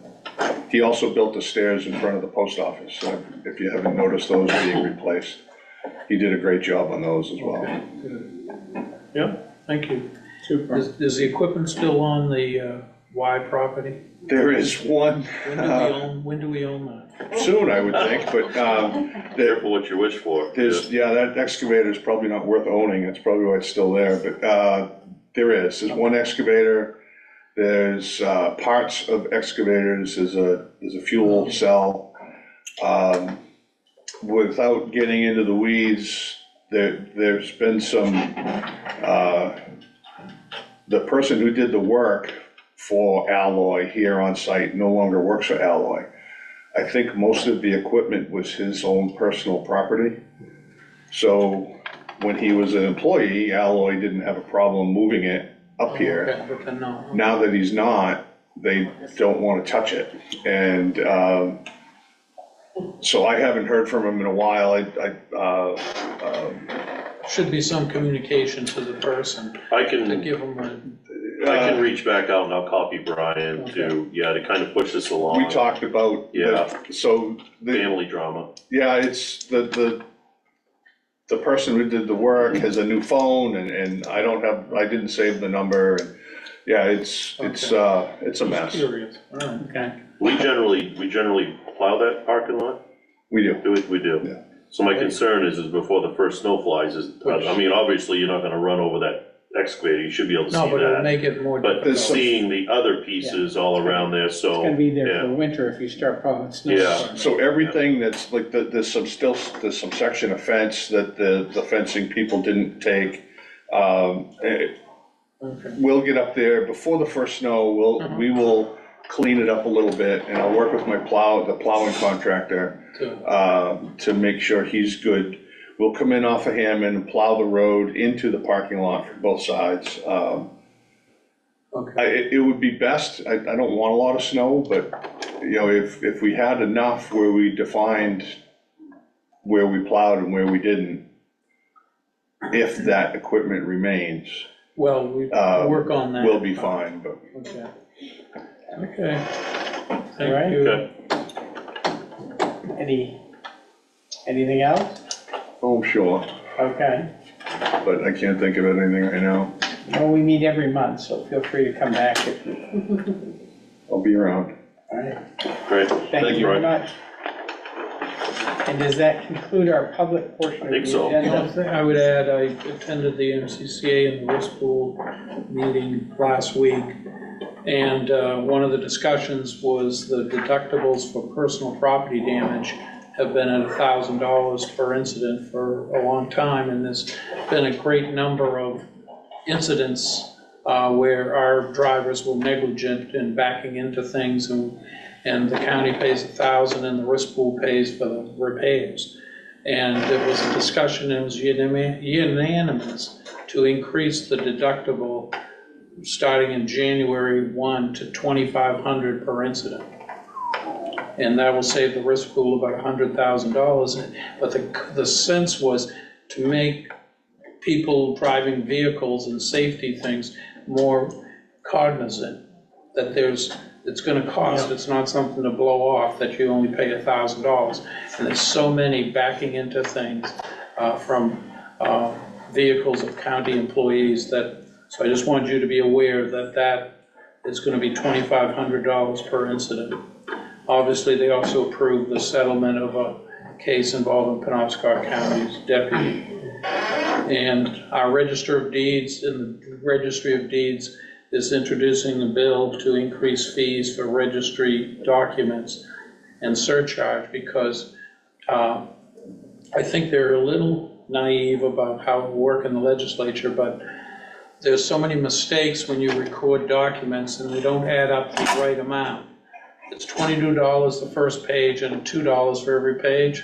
O: He also built the stairs in front of the post office, so if you haven't noticed those being replaced, he did a great job on those as well.
C: Yeah, thank you. Super. Is the equipment still on the Y property?
O: There is one.
C: When do we own that?
O: Soon, I would think, but
D: careful what you wish for.
O: That excavator is probably not worth owning. That's probably why it's still there, but there's one excavator. there's parts of excavators, there's a fuel cell. Without getting into the weeds, there's been some, the person who did the work for Alloy here on site no longer works for Alloy. I think most of the equipment was his own personal property. So when he was an employee, Alloy didn't have a problem moving it up here.
C: Okay, but then no.
O: Now that he's not, they don't want to touch it. And so I haven't heard from him in a while.
C: Should be some communication to the person
D: I
C: to
D: can,
C: give them
D: I can reach back out and I'll copy Brian to kind of push this along.
O: We talked about, so
D: Family drama.
O: yeah, it's the person who did the work has a new phone and I didn't save the number. And yeah, it's a mess.
C: curious. All right.
A: Okay.
D: We generally plow that parking lot.
O: We do.
D: We do.
O: Yeah.
D: So my concern is before the first snow flies I mean, obviously, you're not gonna run over that excavator, you should be able to see
C: No, but it'll
D: that.
C: make it more
D: But
C: difficult.
D: seeing the other pieces all around there, so.
A: It's gonna be there
D: yeah.
A: for winter if you start plowing snow.
D: Yeah.
O: So everything that's like, there's some section of fence that the fencing people didn't take. We'll get up there before the first snow, we will clean it up a little bit, and I'll work with the plowing contractor to make sure he's good. We'll come in off of Hammond and plow the road into the parking lot from both sides. It would be best, I don't want a lot of snow, but, if we had enough where we defined where we plowed and where we didn't, if that equipment remains,
C: Well, we work on that.
O: we'll be fine, but.
C: Okay. Okay.
A: All
C: Thank
A: right.
C: you.
D: Okay.
A: Anything else?
O: Oh, sure,
A: Okay.
O: but I can't think of anything right now.
A: Well, we meet every month, so feel free to come back if you,
O: I'll be around.
A: all right.
D: Great.
A: Thank you very much. And does that conclude our public portion of the
D: I think so.
C: The only
A: agenda?
C: thing I would add, I attended the MCCA and the risk pool meeting last week. And one of the discussions was the deductibles for personal property damage have been at $1,000 per incident for a long time. And there's been a great number of incidents where our drivers were negligent in backing into things, and the county pays $1,000 and the risk pool pays for the repairs. And there was a discussion, and it was unanimous to increase the deductible starting in January 1 to $2,500 per incident. And that will save the risk pool about $100,000. But the sense was to make people driving vehicles and safety things more cognizant that it's gonna cost, it's not something to blow off, that you only pay $1,000. And there's so many backing into things from vehicles of county employees so I just want you to be aware that is gonna be $2,500 per incident. Obviously, they also approved the settlement of a case involving Penobscot County's deputy. And our Register of Deeds, and the Registry of Deeds is introducing a bill to increase fees for registry documents and surcharge, because I think they're a little naive about how it will work in the legislature, but there's so many mistakes when you record documents and they don't add up to the right amount. It's $22 the first page and $2 for every page.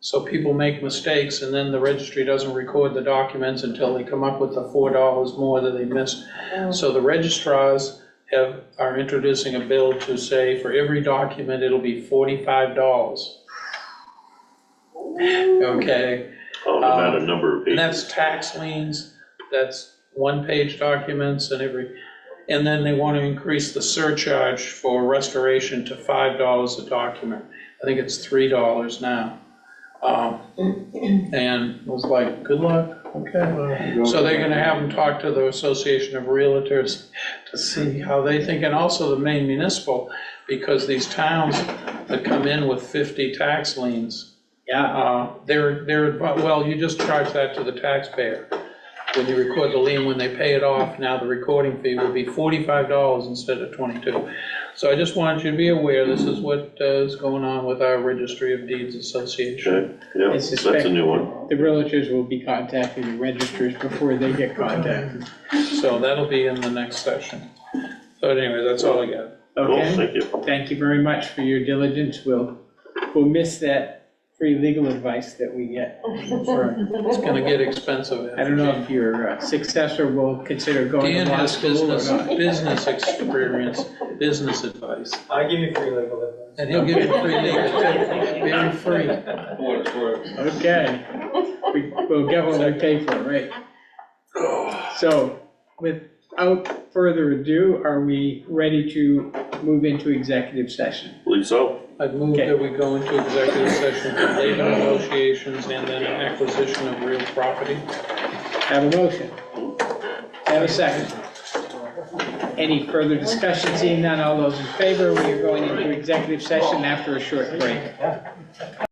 C: So people make mistakes, and then the registry doesn't record the documents until they come up with the $4 more that they missed. So the registrars are introducing a bill to say for every document, it'll be $45. Okay?
D: Oh, no matter number of
C: And
D: pages.
C: that's tax liens, that's one-page documents and then they want to increase the surcharge for restoration to $5 a document. I think it's $3 now. And it was like, good luck, okay. So they're gonna have them talk to the Association of Realtors to see how they think, and also the Maine Municipal, because these towns that come in with 50 tax liens, well, you just charge that to the taxpayer. when you record the lien, when they pay it off, now the recording fee will be $45 instead of 22. So I just wanted you to be aware, this is what is going on with our Registry of Deeds Association.
D: Okay, yeah,
A: I
D: that's
A: suspect
D: a new one.
A: the realtors will be contacting the registrars before they get contacted.
C: So that'll be in the next session. So anyway, that's all I got.
D: Cool,
A: Okay,
D: thank you.
A: thank you very much for your diligence. We'll miss that free legal advice that we get.
C: It's gonna get expensive.
A: I don't know if your successor will consider going
C: Dan
A: to law
C: has
A: school or
C: business,
A: not.
C: business experience, business advice.
E: I give you free legal advice.
C: And he'll give you free legal too, very free.
A: Okay, we'll get what we pay for, right? So, without further ado, are we ready to move into executive session?
D: Believe so.
C: I'd move that we go into executive session for labor negotiations and then an acquisition of real property.
A: Have a motion? Have a second? Any further discussion? Seeing none, all those in favor, we are going into executive session after a short break.